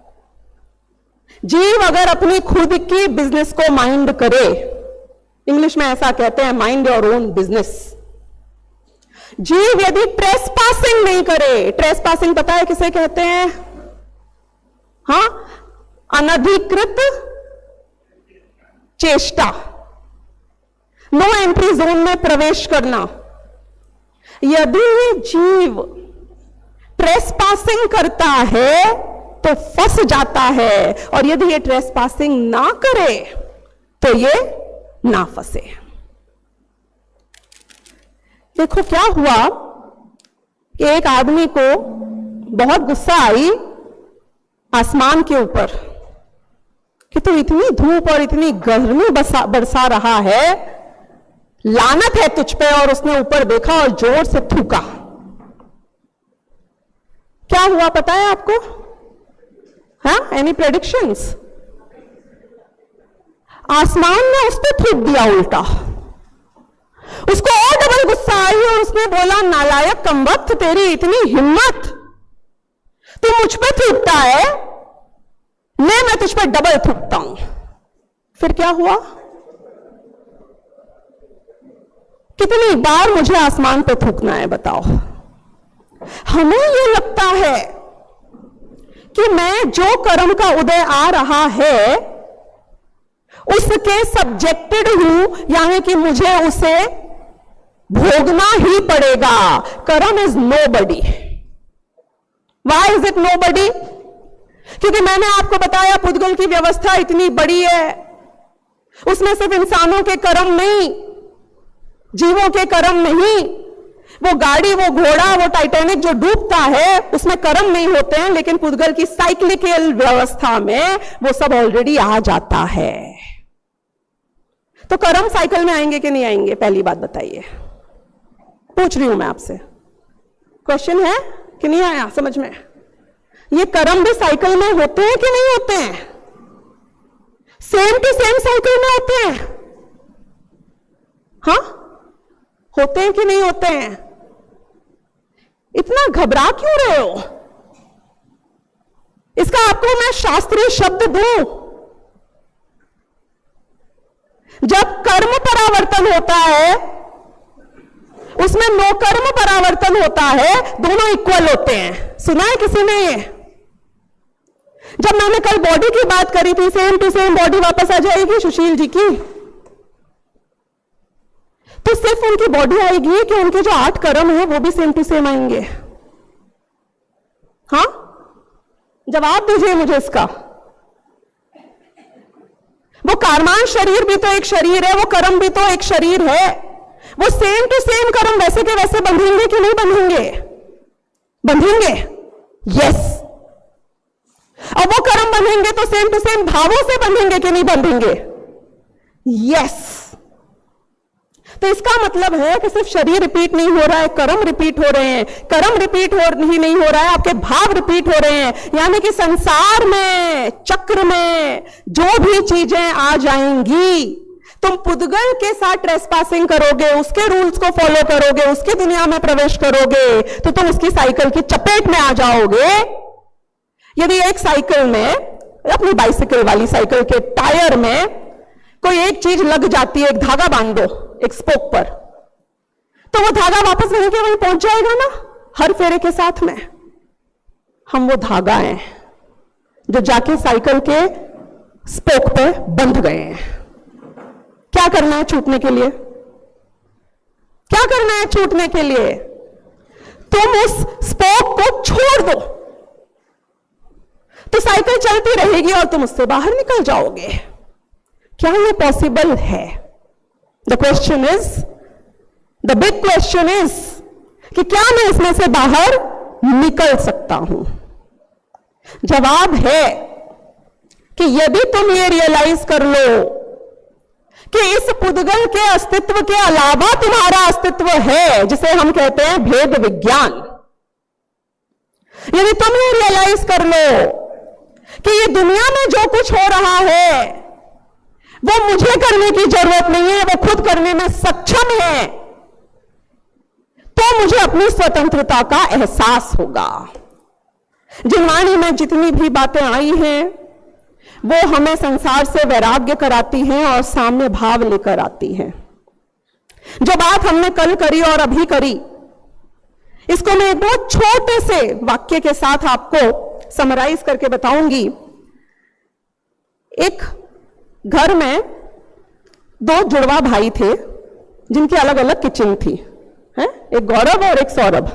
जीव अगर अपनी खुद की बिजनेस को माइंड करे, इंग्लिश में ऐसा कहते हैं, माइंड योर ओन बिजनेस। जीव यदि ट्रेस पासिंग नहीं करे, ट्रेस पासिंग पता है किसे कहते हैं? हां, अनधिकृत चेष्टा, नो एंट्री जोन में प्रवेश करना। यदि जीव ट्रेस पासिंग करता है तो फंस जाता है, और यदि ये ट्रेस पासिंग ना करे तो ये ना फंसे। देखो क्या हुआ कि एक आदमी को बहुत गुस्सा आई आसमान के ऊपर कि तू इतनी धूप और इतनी गर्मी बरसा रहा है, लानत है तुझ पे। और उसने ऊपर देखा और जोर से थूका। क्या हुआ पता है आपको? हाँ, एनी प्रेडिक्शंस? आसमान ने उस पर थूक दिया उल्टा। उसको और डबल गुस्सा आई और उसने बोला, नालायक कमबख्त, तेरी इतनी हिम्मत, तू मुझ पे थूकता है, मैं तुझ पे डबल थूकता हूं। फिर क्या हुआ? कितनी बार मुझे आसमान पे थूकना है बताओ? हमें यह लगता है कि मैं जो कर्म का उदय आ रहा है उसके सब्जेक्टेड हूं, यानी कि मुझे उसे भोगना ही पड़ेगा। कर्म is nobody. Why is it nobody? क्योंकि मैंने आपको बताया पुद्गल की व्यवस्था इतनी बड़ी है, उसमें सिर्फ इंसानों के कर्म नहीं, जीवों के कर्म नहीं। वो गाड़ी, वो घोड़ा, वो टाइटैनिक जो डूबता है उसमें कर्म नहीं होते हैं, लेकिन पुद्गल की साइक्लिकल व्यवस्था में वो सब ऑलरेडी आ जाता है। तो कर्म साइकिल में आएंगे कि नहीं आएंगे? पहली बात बताइए, पूछ रही हूं मैं आपसे। क्वेश्चन है कि नहीं आया समझ में? ये कर्म भी साइकिल में होते हैं कि नहीं होते हैं? सेम टू सेम साइकिल में होते हैं? हाँ, होते हैं कि नहीं होते हैं? इतना घबरा क्यों रहे हो? इसका आपको मैं शास्त्रीय शब्द दूं। जब कर्म परावर्तन होता है उसमें नो कर्म परावर्तन होता है, दोनों इक्वल होते हैं। सुना है किसी ने ये? जब मैंने कल बॉडी की बात करी थी, सेम टू सेम बॉडी वापस आ जाएगी सुशील जी की, तो सिर्फ उनकी बॉडी आएगी कि उनके जो 8 कर्म है वो भी सेम टू सेम आएंगे? हाँ, जवाब दीजिए मुझे इसका। वो कारमान शरीर भी तो एक शरीर है, वो कर्म भी तो एक शरीर है। वो सेम टू सेम कर्म वैसे के वैसे बंधेंगे कि नहीं बंधेंगे? बंधेंगे, यस। अब वो कर्म बंधेंगे तो सेम टू सेम भावों से बंधेंगे कि नहीं बंधेंगे? यस। तो इसका मतलब है कि सिर्फ शरीर रिपीट नहीं हो रहा है, कर्म रिपीट हो रहे हैं। कर्म रिपीट ही नहीं हो रहा है, आपके भाव रिपीट हो रहे हैं। यानी कि संसार में, चक्र में जो भी चीजें आ जाएंगी, तुम पुद्गल के साथ ट्रेसपासिंग करोगे, उसके रूल्स को फॉलो करोगे, उसकी दुनिया में प्रवेश करोगे, तो तुम उसकी साइकिल की चपेट में आ जाओगे। यदि एक साइकिल में, अपनी बाइसिकल वाली साइकिल के टायर में कोई एक चीज लग जाती है, एक धागा बांध दो एक स्पोक पर, तो वो धागा वापस वहीं के वहीं पहुंच जाएगा ना, हर फेरे के साथ में। हम वो धागा हैं जो जाके साइकिल के स्पोक पे बंध गए हैं। क्या करना है छूटने के लिए? क्या करना है छूटने के लिए? तुम उस स्पोक को छोड़ दो तो साइकिल चलती रहेगी और तुम उससे बाहर निकल जाओगे। क्या ये पॉसिबल है? The question is, the big question is कि क्या मैं इसमें से बाहर निकल सकता हूं? जवाब है कि यदि तुम ये रियलाइज कर लो कि इस पुद्गल के अस्तित्व के अलावा तुम्हारा अस्तित्व है, जिसे हम कहते हैं भेद विज्ञान, यदि तुम ये रियलाइज कर लो कि ये दुनिया में जो कुछ हो रहा है वो मुझे करने की जरूरत नहीं है, वो खुद करने में सक्षम है, तो मुझे अपनी स्वतंत्रता का एहसास होगा। जिनवाणी में जितनी भी बातें आई हैं वो हमें संसार से वैराग्य कराती हैं और साम्य भाव लेकर आती हैं। जो बात हमने कल करी और अभी करी, इसको मैं एक बहुत छोटे से वाक्य के साथ आपको समराइज करके बताऊंगी। एक घर में दो जुड़वा भाई थे जिनकी अलग अलग किचन थी, हैं? एक गौरव और एक सौरभ।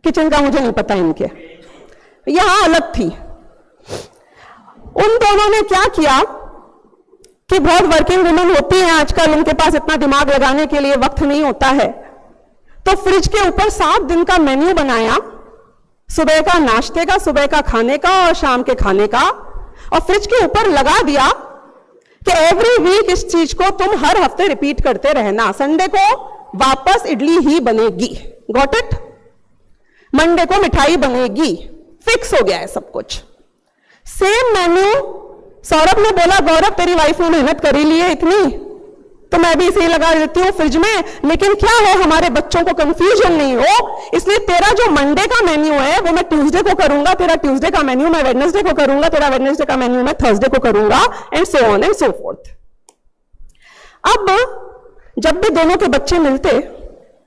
किचन का मुझे नहीं पता इनके, यहां अलग थी। उन दोनों ने क्या किया कि बहुत वर्किंग वुमेन होती हैं आजकल, उनके पास इतना दिमाग लगाने के लिए वक्त नहीं होता है, तो फ्रिज के ऊपर 7 दिन का मेन्यू बनाया, सुबह का नाश्ते का, सुबह का खाने का और शाम के खाने का, और फ्रिज के ऊपर लगा दिया कि एवरी वीक इस चीज को तुम हर हफ्ते रिपीट करते रहना। संडे को वापस इडली ही बनेगी, गॉट इट? मंडे को मिठाई बनेगी, फिक्स हो गया है सब कुछ। Same menu. सौरभ ने बोला, गौरव तेरी वाइफ ने मेहनत करी ली है इतनी, तो मैं भी इसे ही लगा देती हूँ फ्रिज में, लेकिन क्या है हमारे बच्चों को कंफ्यूजन नहीं हो, इसलिए तेरा जो मंडे का मेन्यू है वो मैं ट्यूसडे को करूंगा, तेरा ट्यूसडे का मेन्यू मैं वेडनेसडे को करूंगा, तेरा वेडनेसडे का मेन्यू मैं थर्सडे को करूंगा, and so on and so fourth. अब जब भी दोनों के बच्चे मिलते,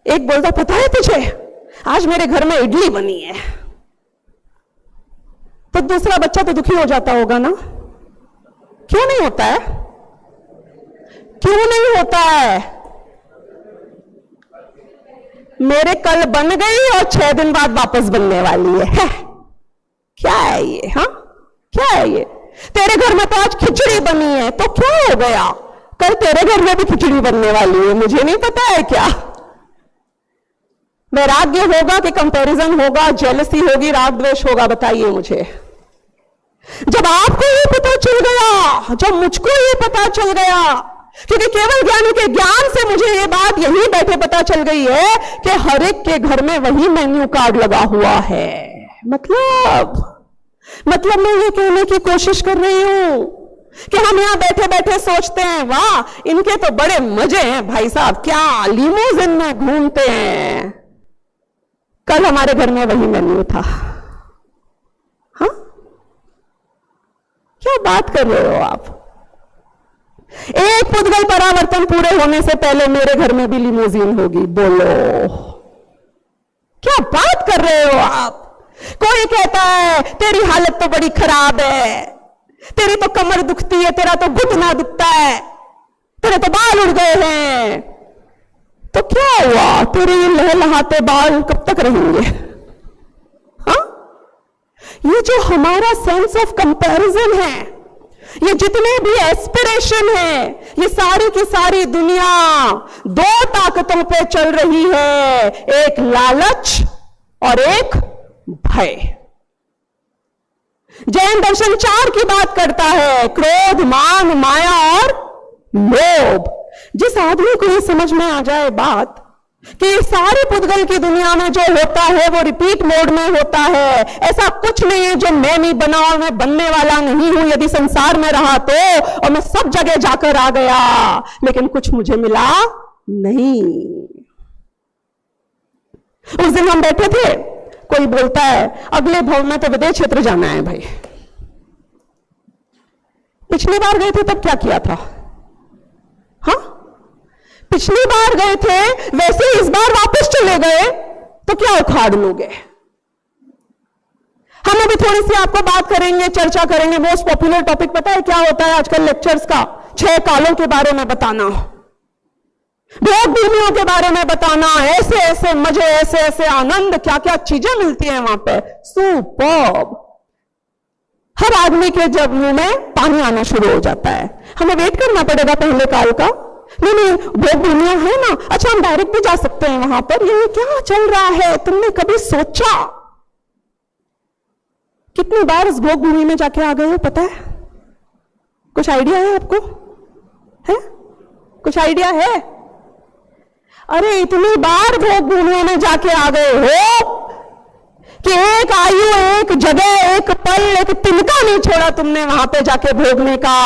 एक बोलता, पता है तुझे आज मेरे घर में इडली बनी है, तो दूसरा बच्चा तो दुखी हो जाता होगा ना? क्यों नहीं होता है? क्यों नहीं होता है? मेरे कल बन गई और 6 दिन बाद वापस बनने वाली है। क्या है ये? हाँ, क्या है ये? तेरे घर में तो आज खिचड़ी बनी है, तो क्या हो गया? कल तेरे घर में भी खिचड़ी बनने वाली है, मुझे नहीं पता है क्या? वैराग्य होगा कि कंपैरिजन होगा, जेलसी होगी, राग द्वेष होगा? बताइए मुझे। जब आपको ये पता चल गया, जब मुझको ये पता चल गया, क्योंकि केवल ज्ञानी के ज्ञान से मुझे ये बात यहीं बैठे पता चल गई है कि हर एक के घर में वही मेन्यू कार्ड लगा हुआ है। मतलब मैं ये कहने की कोशिश कर रही हूं कि हम यहां बैठे बैठे सोचते हैं, वाह इनके तो बड़े मजे हैं भाई साहब, क्या लिमोजिन में घूमते हैं। कल हमारे घर में वही मेन्यू था। हाँ, क्या बात कर रहे हो आप? एक पुद्गल परावर्तन पूरे होने से पहले मेरे घर में भी लिमोजिन होगी। बोलो, क्या बात कर रहे हो आप? कोई कहता है तेरी हालत तो बड़ी खराब है, तेरी तो कमर दुखती है, तेरा तो घुटना दुखता है, तेरे तो बाल उड़ गए हैं। तो क्या हुआ, तेरे ये लहलहाते बाल कब तक रहेंगे? हाँ, ये जो हमारा सेंस ऑफ कंपैरिजन है, ये जितने भी एस्पिरेशन है, ये सारी की सारी दुनिया 2 ताकतों पे चल रही है, एक लालच और एक भय। जैन दर्शन 4 की बात करता है, क्रोध, मान, माया और लोभ। जिस आदमी को ये समझ में आ जाए बात कि सारी पुद्गल की दुनिया में जो होता है वो रिपीट मोड में होता है, ऐसा कुछ नहीं है जो मैं नहीं बना और मैं बनने वाला नहीं हूं। यदि संसार में रहा तो, और मैं सब जगह जाकर आ गया, लेकिन कुछ मुझे मिला नहीं। उस दिन हम बैठे थे, कोई बोलता है अगले भव में तो विदेश क्षेत्र जाना है भाई। पिछली बार गए थे तब क्या किया था? हाँ, पिछली बार गए थे वैसे इस बार वापस चले गए तो क्या उखाड़ लोगे? हम अभी थोड़ी सी आपको बात करेंगे, चर्चा करेंगे। मोस्ट पॉपुलर टॉपिक पता है क्या होता है आजकल लेक्चर्स का? 6 कालों के बारे में बताना, भोग भूमियों के बारे में बताना, ऐसे ऐसे मजे, ऐसे ऐसे आनंद, क्या क्या चीजें मिलती हैं वहां पे। सुपर्ब। हर आदमी के जब मुंह में पानी आना शुरू हो जाता है। हमें वेट करना पड़ेगा पहले काल का? नहीं, भोग भूमियां है ना, अच्छा हम डायरेक्ट भी जा सकते हैं वहां पर। ये क्या चल रहा है, तुमने कभी सोचा? कितनी बार इस भोग भूमि में जाके आ गए हो पता है? कुछ आइडिया है आपको? है कुछ आइडिया है? अरे इतनी बार भोग भूमि में जाके आ गए हो कि एक आयु, एक जगह, एक पल, एक तिनका नहीं छोड़ा तुमने वहां पे जाके भोगने का।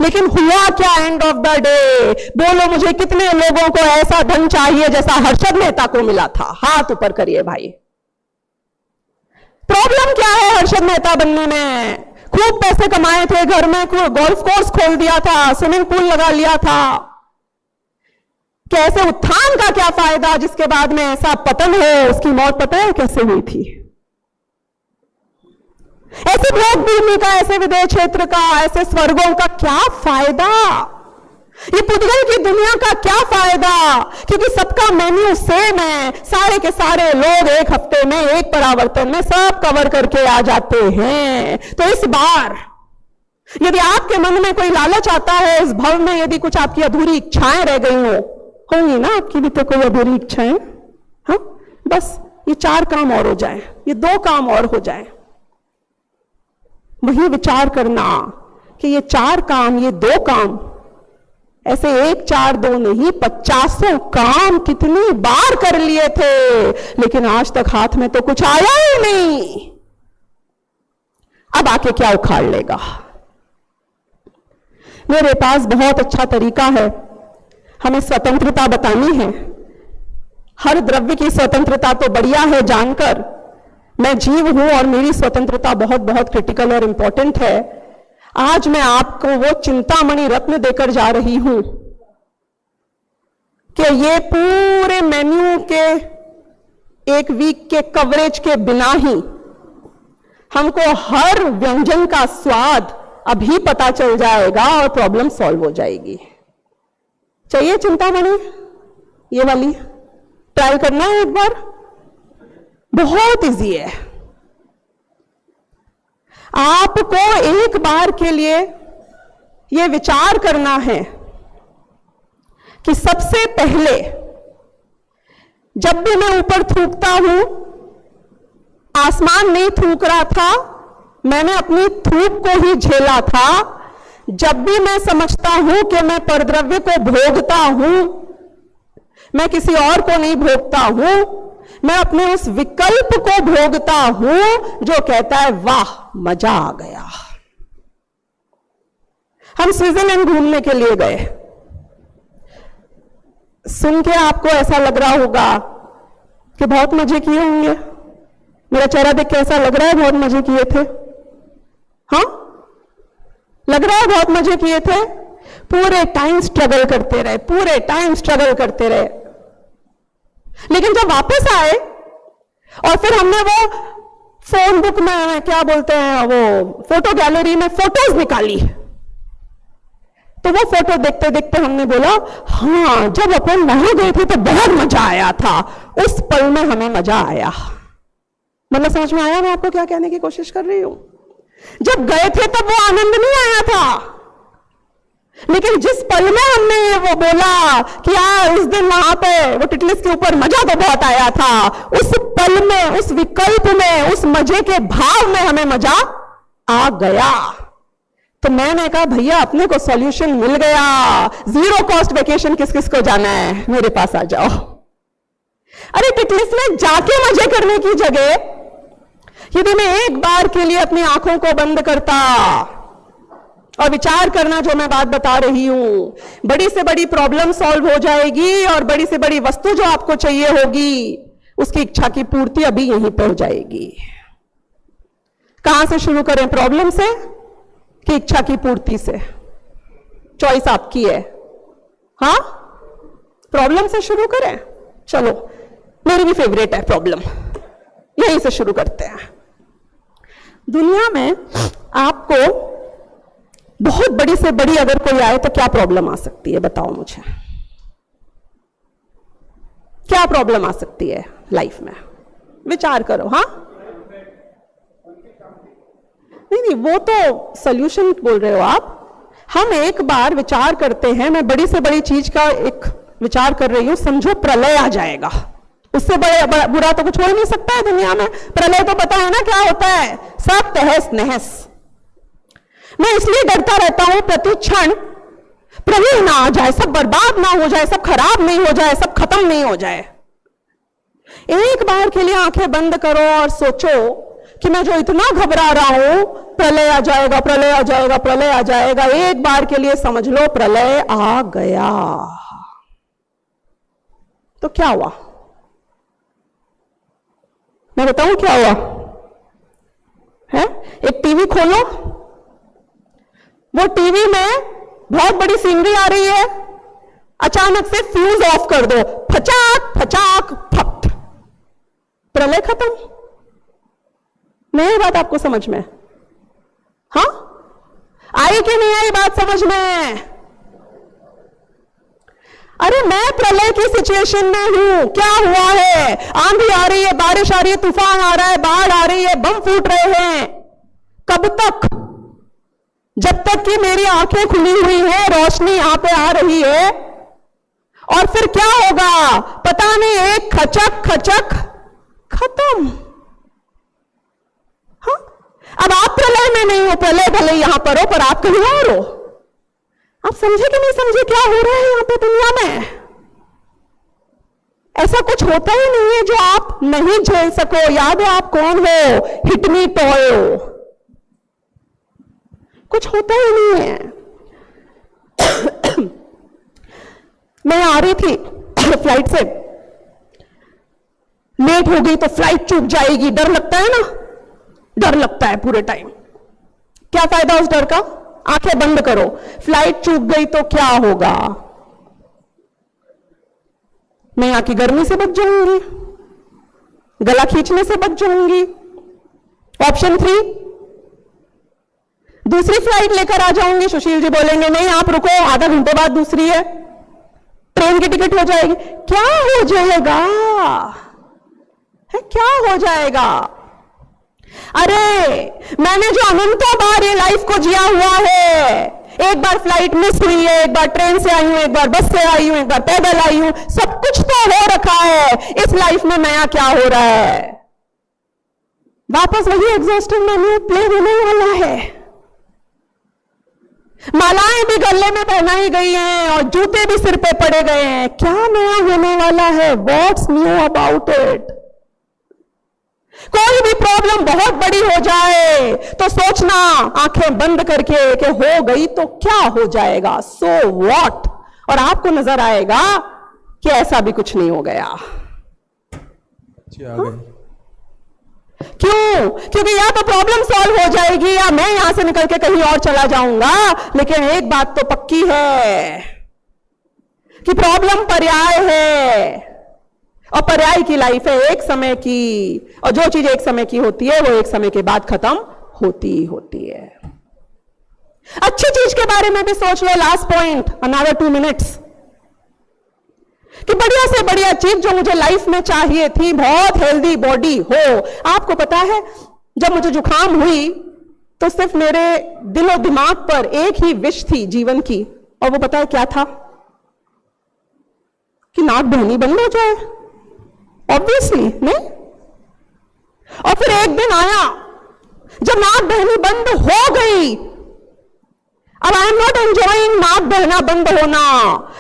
लेकिन हुआ क्या एंड ऑफ द डे? बोलो मुझे, कितने लोगों को ऐसा धन चाहिए जैसा हर्षद मेहता को मिला था? हाथ ऊपर करिए भाई। प्रॉब्लम क्या है हर्षद मेहता बनने में? खूब पैसे कमाए थे, घर में गोल्फ कोर्स खोल दिया था, स्विमिंग पूल लगा लिया था। कैसे उत्थान का क्या फायदा जिसके बाद में ऐसा पतन हो? उसकी मौत पता है कैसे हुई थी? ऐसे भोग भूमि का, ऐसे विदेश क्षेत्र का, ऐसे स्वर्गों का क्या फायदा? ये पुद्गल की दुनिया का क्या फायदा? क्योंकि सबका मेन्यू सेम है। सारे के सारे लोग एक हफ्ते में, एक परावर्तन में सब कवर करके आ जाते हैं। तो इस बार यदि आपके मन में कोई लालच आता है, इस भव में यदि कुछ आपकी अधूरी इच्छाएं रह गई होंगी ना, आपकी भी तो कोई अधूरी इच्छाएं, हाँ, बस ये 4 काम और हो जाए, ये 2 काम और हो जाए। वही विचार करना कि ये 4 काम, ये 2 काम, ऐसे 1 4 2 नहीं, 50 काम कितनी बार कर लिए थे, लेकिन आज तक हाथ में तो कुछ आया ही नहीं। अब आके क्या उखाड़ लेगा? मेरे पास बहुत अच्छा तरीका है, हमें स्वतंत्रता बतानी है। हर द्रव्य की स्वतंत्रता तो बढ़िया है जानकर, मैं जीव हूं और मेरी स्वतंत्रता बहुत बहुत क्रिटिकल और इंपॉर्टेंट है। आज मैं आपको वो चिंतामणि रत्न देकर जा रही हूं कि ये पूरे मेन्यू के 1 वीक के कवरेज के बिना ही हमको हर व्यंजन का स्वाद अभी पता चल जाएगा और प्रॉब्लम सॉल्व हो जाएगी। चाहिए चिंतामणि? ये वाली ट्राई करना है एक बार, बहुत इजी है। आपको एक बार के लिए यह विचार करना है कि सबसे पहले जब भी मैं ऊपर थूकता हूं, आसमान नहीं थूक रहा था, मैंने अपनी थूक को ही झेला था। जब भी मैं समझता हूं कि मैं परद्रव्य को भोगता हूं, मैं किसी और को नहीं भोगता हूं, मैं अपने उस विकल्प को भोगता हूं जो कहता है वाह मजा आ गया। हम स्विट्जरलैंड घूमने के लिए गए। सुन के आपको ऐसा लग रहा होगा कि बहुत मजे किए होंगे। मेरा चेहरा देख के ऐसा लग रहा है बहुत मजे किए थे? हाँ, लग रहा है बहुत मजे किए थे। पूरे टाइम स्ट्रगल करते रहे, पूरे टाइम स्ट्रगल करते रहे। लेकिन जब वापस आए और फिर हमने वो फोन बुक में, क्या बोलते हैं, वो फोटो गैलरी में फोटोज निकाली, तो वो फोटो देखते देखते हमने बोला हाँ, जब अपन वहां गए थे तो बहुत मजा आया था, उस पल में हमें मजा आया। मतलब समझ में आया मैं आपको क्या कहने की कोशिश कर रही हूं? जब गए थे तब वो आनंद नहीं आया था, लेकिन जिस पल में हमने वो बोला कि यार उस दिन वहां पे वो टिटलिस के ऊपर मजा तो बहुत आया था, उस पल में, उस विकल्प में, उस मजे के भाव में हमें मजा आ गया। तो मैंने कहा भैया अपने को सॉल्यूशन मिल गया। 0 कॉस्ट वेकेशन किस किस को जाना है, मेरे पास आ जाओ। अरे टिटलिस में जाके मजे करने की जगह यदि मैं एक बार के लिए अपनी आंखों को बंद करता और विचार करना जो मैं बात बता रही हूं, बड़ी से बड़ी प्रॉब्लम सॉल्व हो जाएगी और बड़ी से बड़ी वस्तु जो आपको चाहिए होगी उसकी इच्छा की पूर्ति अभी यहीं पर हो जाएगी। कहां से शुरू करें, प्रॉब्लम से कि इच्छा की पूर्ति से? चॉइस आपकी है। हाँ, प्रॉब्लम से शुरू करें? चलो, मेरी भी फेवरेट है प्रॉब्लम, यहीं से शुरू करते हैं। दुनिया में आपको बहुत बड़ी से बड़ी अगर कोई आए तो क्या प्रॉब्लम आ सकती है, बताओ मुझे। क्या प्रॉब्लम आ सकती है लाइफ में, विचार करो। हाँ, नहीं, वो तो सॉल्यूशन बोल रहे हो आप। हम एक बार विचार करते हैं, मैं बड़ी से बड़ी चीज का एक विचार कर रही हूं, समझो प्रलय आ जाएगा, उससे बुरा तो कुछ हो ही नहीं सकता है दुनिया में। प्रलय तो पता है ना क्या होता है, सब तहस नहस। मैं इसलिए डरता रहता हूं प्रति क्षण प्रलय ना आ जाए, सब बर्बाद ना हो जाए, सब खराब नहीं हो जाए, सब खत्म नहीं हो जाए। एक बार के लिए आंखें बंद करो और सोचो कि मैं जो इतना घबरा रहा हूं, प्रलय आ जाएगा, प्रलय आ जाएगा, प्रलय आ जाएगा, एक बार के लिए समझ लो प्रलय आ गया तो क्या हुआ? मैं बताऊं क्या हुआ है? एक टीवी खोलो, वो टीवी में बहुत बड़ी सीनरी आ रही है, अचानक से फ्यूज ऑफ कर दो, फचाक फचाक फट, प्रलय खत्म। नहीं बात आपको समझ में? हाँ, आई कि नहीं आई बात समझ में? अरे मैं प्रलय की सिचुएशन में हूं, क्या हुआ है? आंधी आ रही है, बारिश आ रही है, तूफान आ रहा है, बाढ़ आ रही है, बम फूट रहे हैं। कब तक? जब तक कि मेरी आंखें खुली हुई है, रोशनी यहां पे आ रही है। और फिर क्या होगा पता नहीं, एक खचक खचक खत्म। हाँ, अब आप प्रलय में नहीं हो, प्रलय भले यहां पर हो, पर आप कहीं और हो। आप समझे कि नहीं समझे क्या हो रहा है यहां पे दुनिया में? ऐसा कुछ होता ही नहीं है जो आप नहीं झेल सको। याद है आप कौन हो? Hit me toy. कुछ होता ही नहीं है। मैं आ रही थी फ्लाइट से, लेट हो गई तो फ्लाइट चूक जाएगी, डर लगता है ना, डर लगता है पूरे टाइम। क्या फायदा उस डर का? आंखें बंद करो, फ्लाइट चूक गई तो क्या होगा? मैं यहां की गर्मी से बच जाऊंगी, गला खींचने से बच जाऊंगी। ऑप्शन 3, दूसरी फ्लाइट लेकर आ जाऊंगी। सुशील जी बोलेंगे नहीं आप रुको, आधा घंटे बाद दूसरी है, ट्रेन की टिकट हो जाएगी। क्या हो जाएगा है? क्या हो जाएगा? अरे मैंने जो अनंतों बार ये लाइफ को जिया हुआ है, एक बार फ्लाइट मिस हुई है, एक बार ट्रेन से आई हूं, एक बार बस से आई हूं, एक बार पैदल आई हूं, सब कुछ तो हो रखा है। इस लाइफ में नया क्या हो रहा है? वापस वही एग्जॉस्टिव मैन्यू प्ले होने वाला है। मालाएं भी गले में पहनाई गई हैं और जूते भी सिर पे पड़े गए हैं। क्या नया होने वाला है? What's knew about it? कोई भी प्रॉब्लम बहुत बड़ी हो जाए तो सोचना आंखें बंद करके कि हो गई तो क्या हो जाएगा, सो व्हाट, और आपको नजर आएगा कि ऐसा भी कुछ नहीं हो गया। क्यों? क्योंकि या तो प्रॉब्लम सॉल्व हो जाएगी या मैं यहां से निकल के कहीं और चला जाऊंगा। लेकिन एक बात तो पक्की है कि प्रॉब्लम पर्याय है, और पर्याय की लाइफ है एक समय की, और जो चीज एक समय की होती है वो एक समय के बाद खत्म होती ही होती है। अच्छी चीज के बारे में भी सोच लो। लास्ट पॉइंट, अनदर 2 मिनट्स, कि बढ़िया से बढ़िया चीज जो मुझे लाइफ में चाहिए थी, बहुत हेल्दी बॉडी हो। आपको पता है जब मुझे जुकाम हुई तो सिर्फ मेरे दिलो दिमाग पर एक ही विश थी जीवन की, और वो पता है क्या था? कि नाक बहनी बंद हो जाए। ऑब्वियसली नहीं। और फिर एक दिन आया जब नाक बहनी बंद हो गई। अब आई एम नॉट एंजॉइंग नाक बहना बंद होना।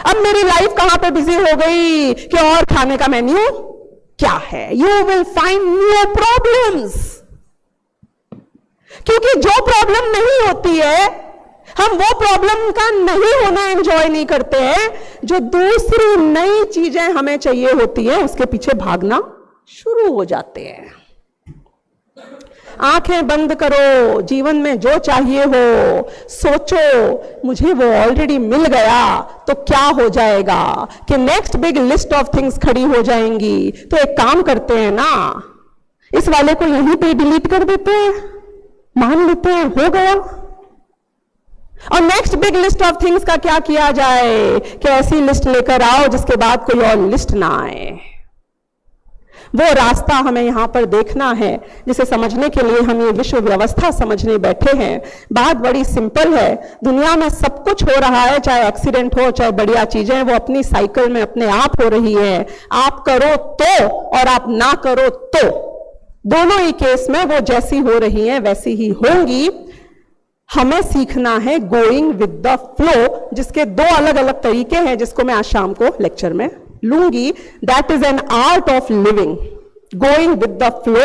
अब मेरी लाइफ कहां पे बिजी हो गई कि और खाने का मेन्यू क्या है। You will find new problems, क्योंकि जो प्रॉब्लम नहीं होती है हम वो प्रॉब्लम का नहीं होना एंजॉय नहीं करते हैं। जो दूसरी नई चीजें हमें चाहिए होती है उसके पीछे भागना शुरू हो जाते हैं। आंखें बंद करो, जीवन में जो चाहिए हो सोचो, मुझे वो ऑलरेडी मिल गया तो क्या हो जाएगा कि next big list of things खड़ी हो जाएंगी। तो एक काम करते हैं ना, इस वाले को यहीं पे डिलीट कर देते हैं, मान लेते हैं हो गया। और next big list of things का क्या किया जाए कि ऐसी लिस्ट लेकर आओ जिसके बाद कोई और लिस्ट ना आए। वो रास्ता हमें यहां पर देखना है जिसे समझने के लिए हम ये विश्व व्यवस्था समझने बैठे हैं। बात बड़ी सिंपल है, दुनिया में सब कुछ हो रहा है, चाहे एक्सीडेंट हो चाहे बढ़िया चीजें, वो अपनी साइकिल में अपने आप हो रही है। आप करो तो और आप ना करो तो, दोनों ही केस में वो जैसी हो रही हैं वैसी ही होंगी। हमें सीखना है गोइंग विद द फ्लो, जिसके दो अलग अलग तरीके हैं जिसको मैं आज शाम को लेक्चर में लूंगी। That is an art of living, going with the flow.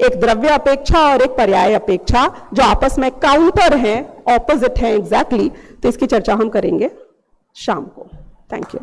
एक द्रव्य अपेक्षा और एक पर्याय अपेक्षा जो आपस में काउंटर हैं, ऑपोजिट हैं एग्जैक्टली। तो इसकी चर्चा हम करेंगे शाम को। Thank you.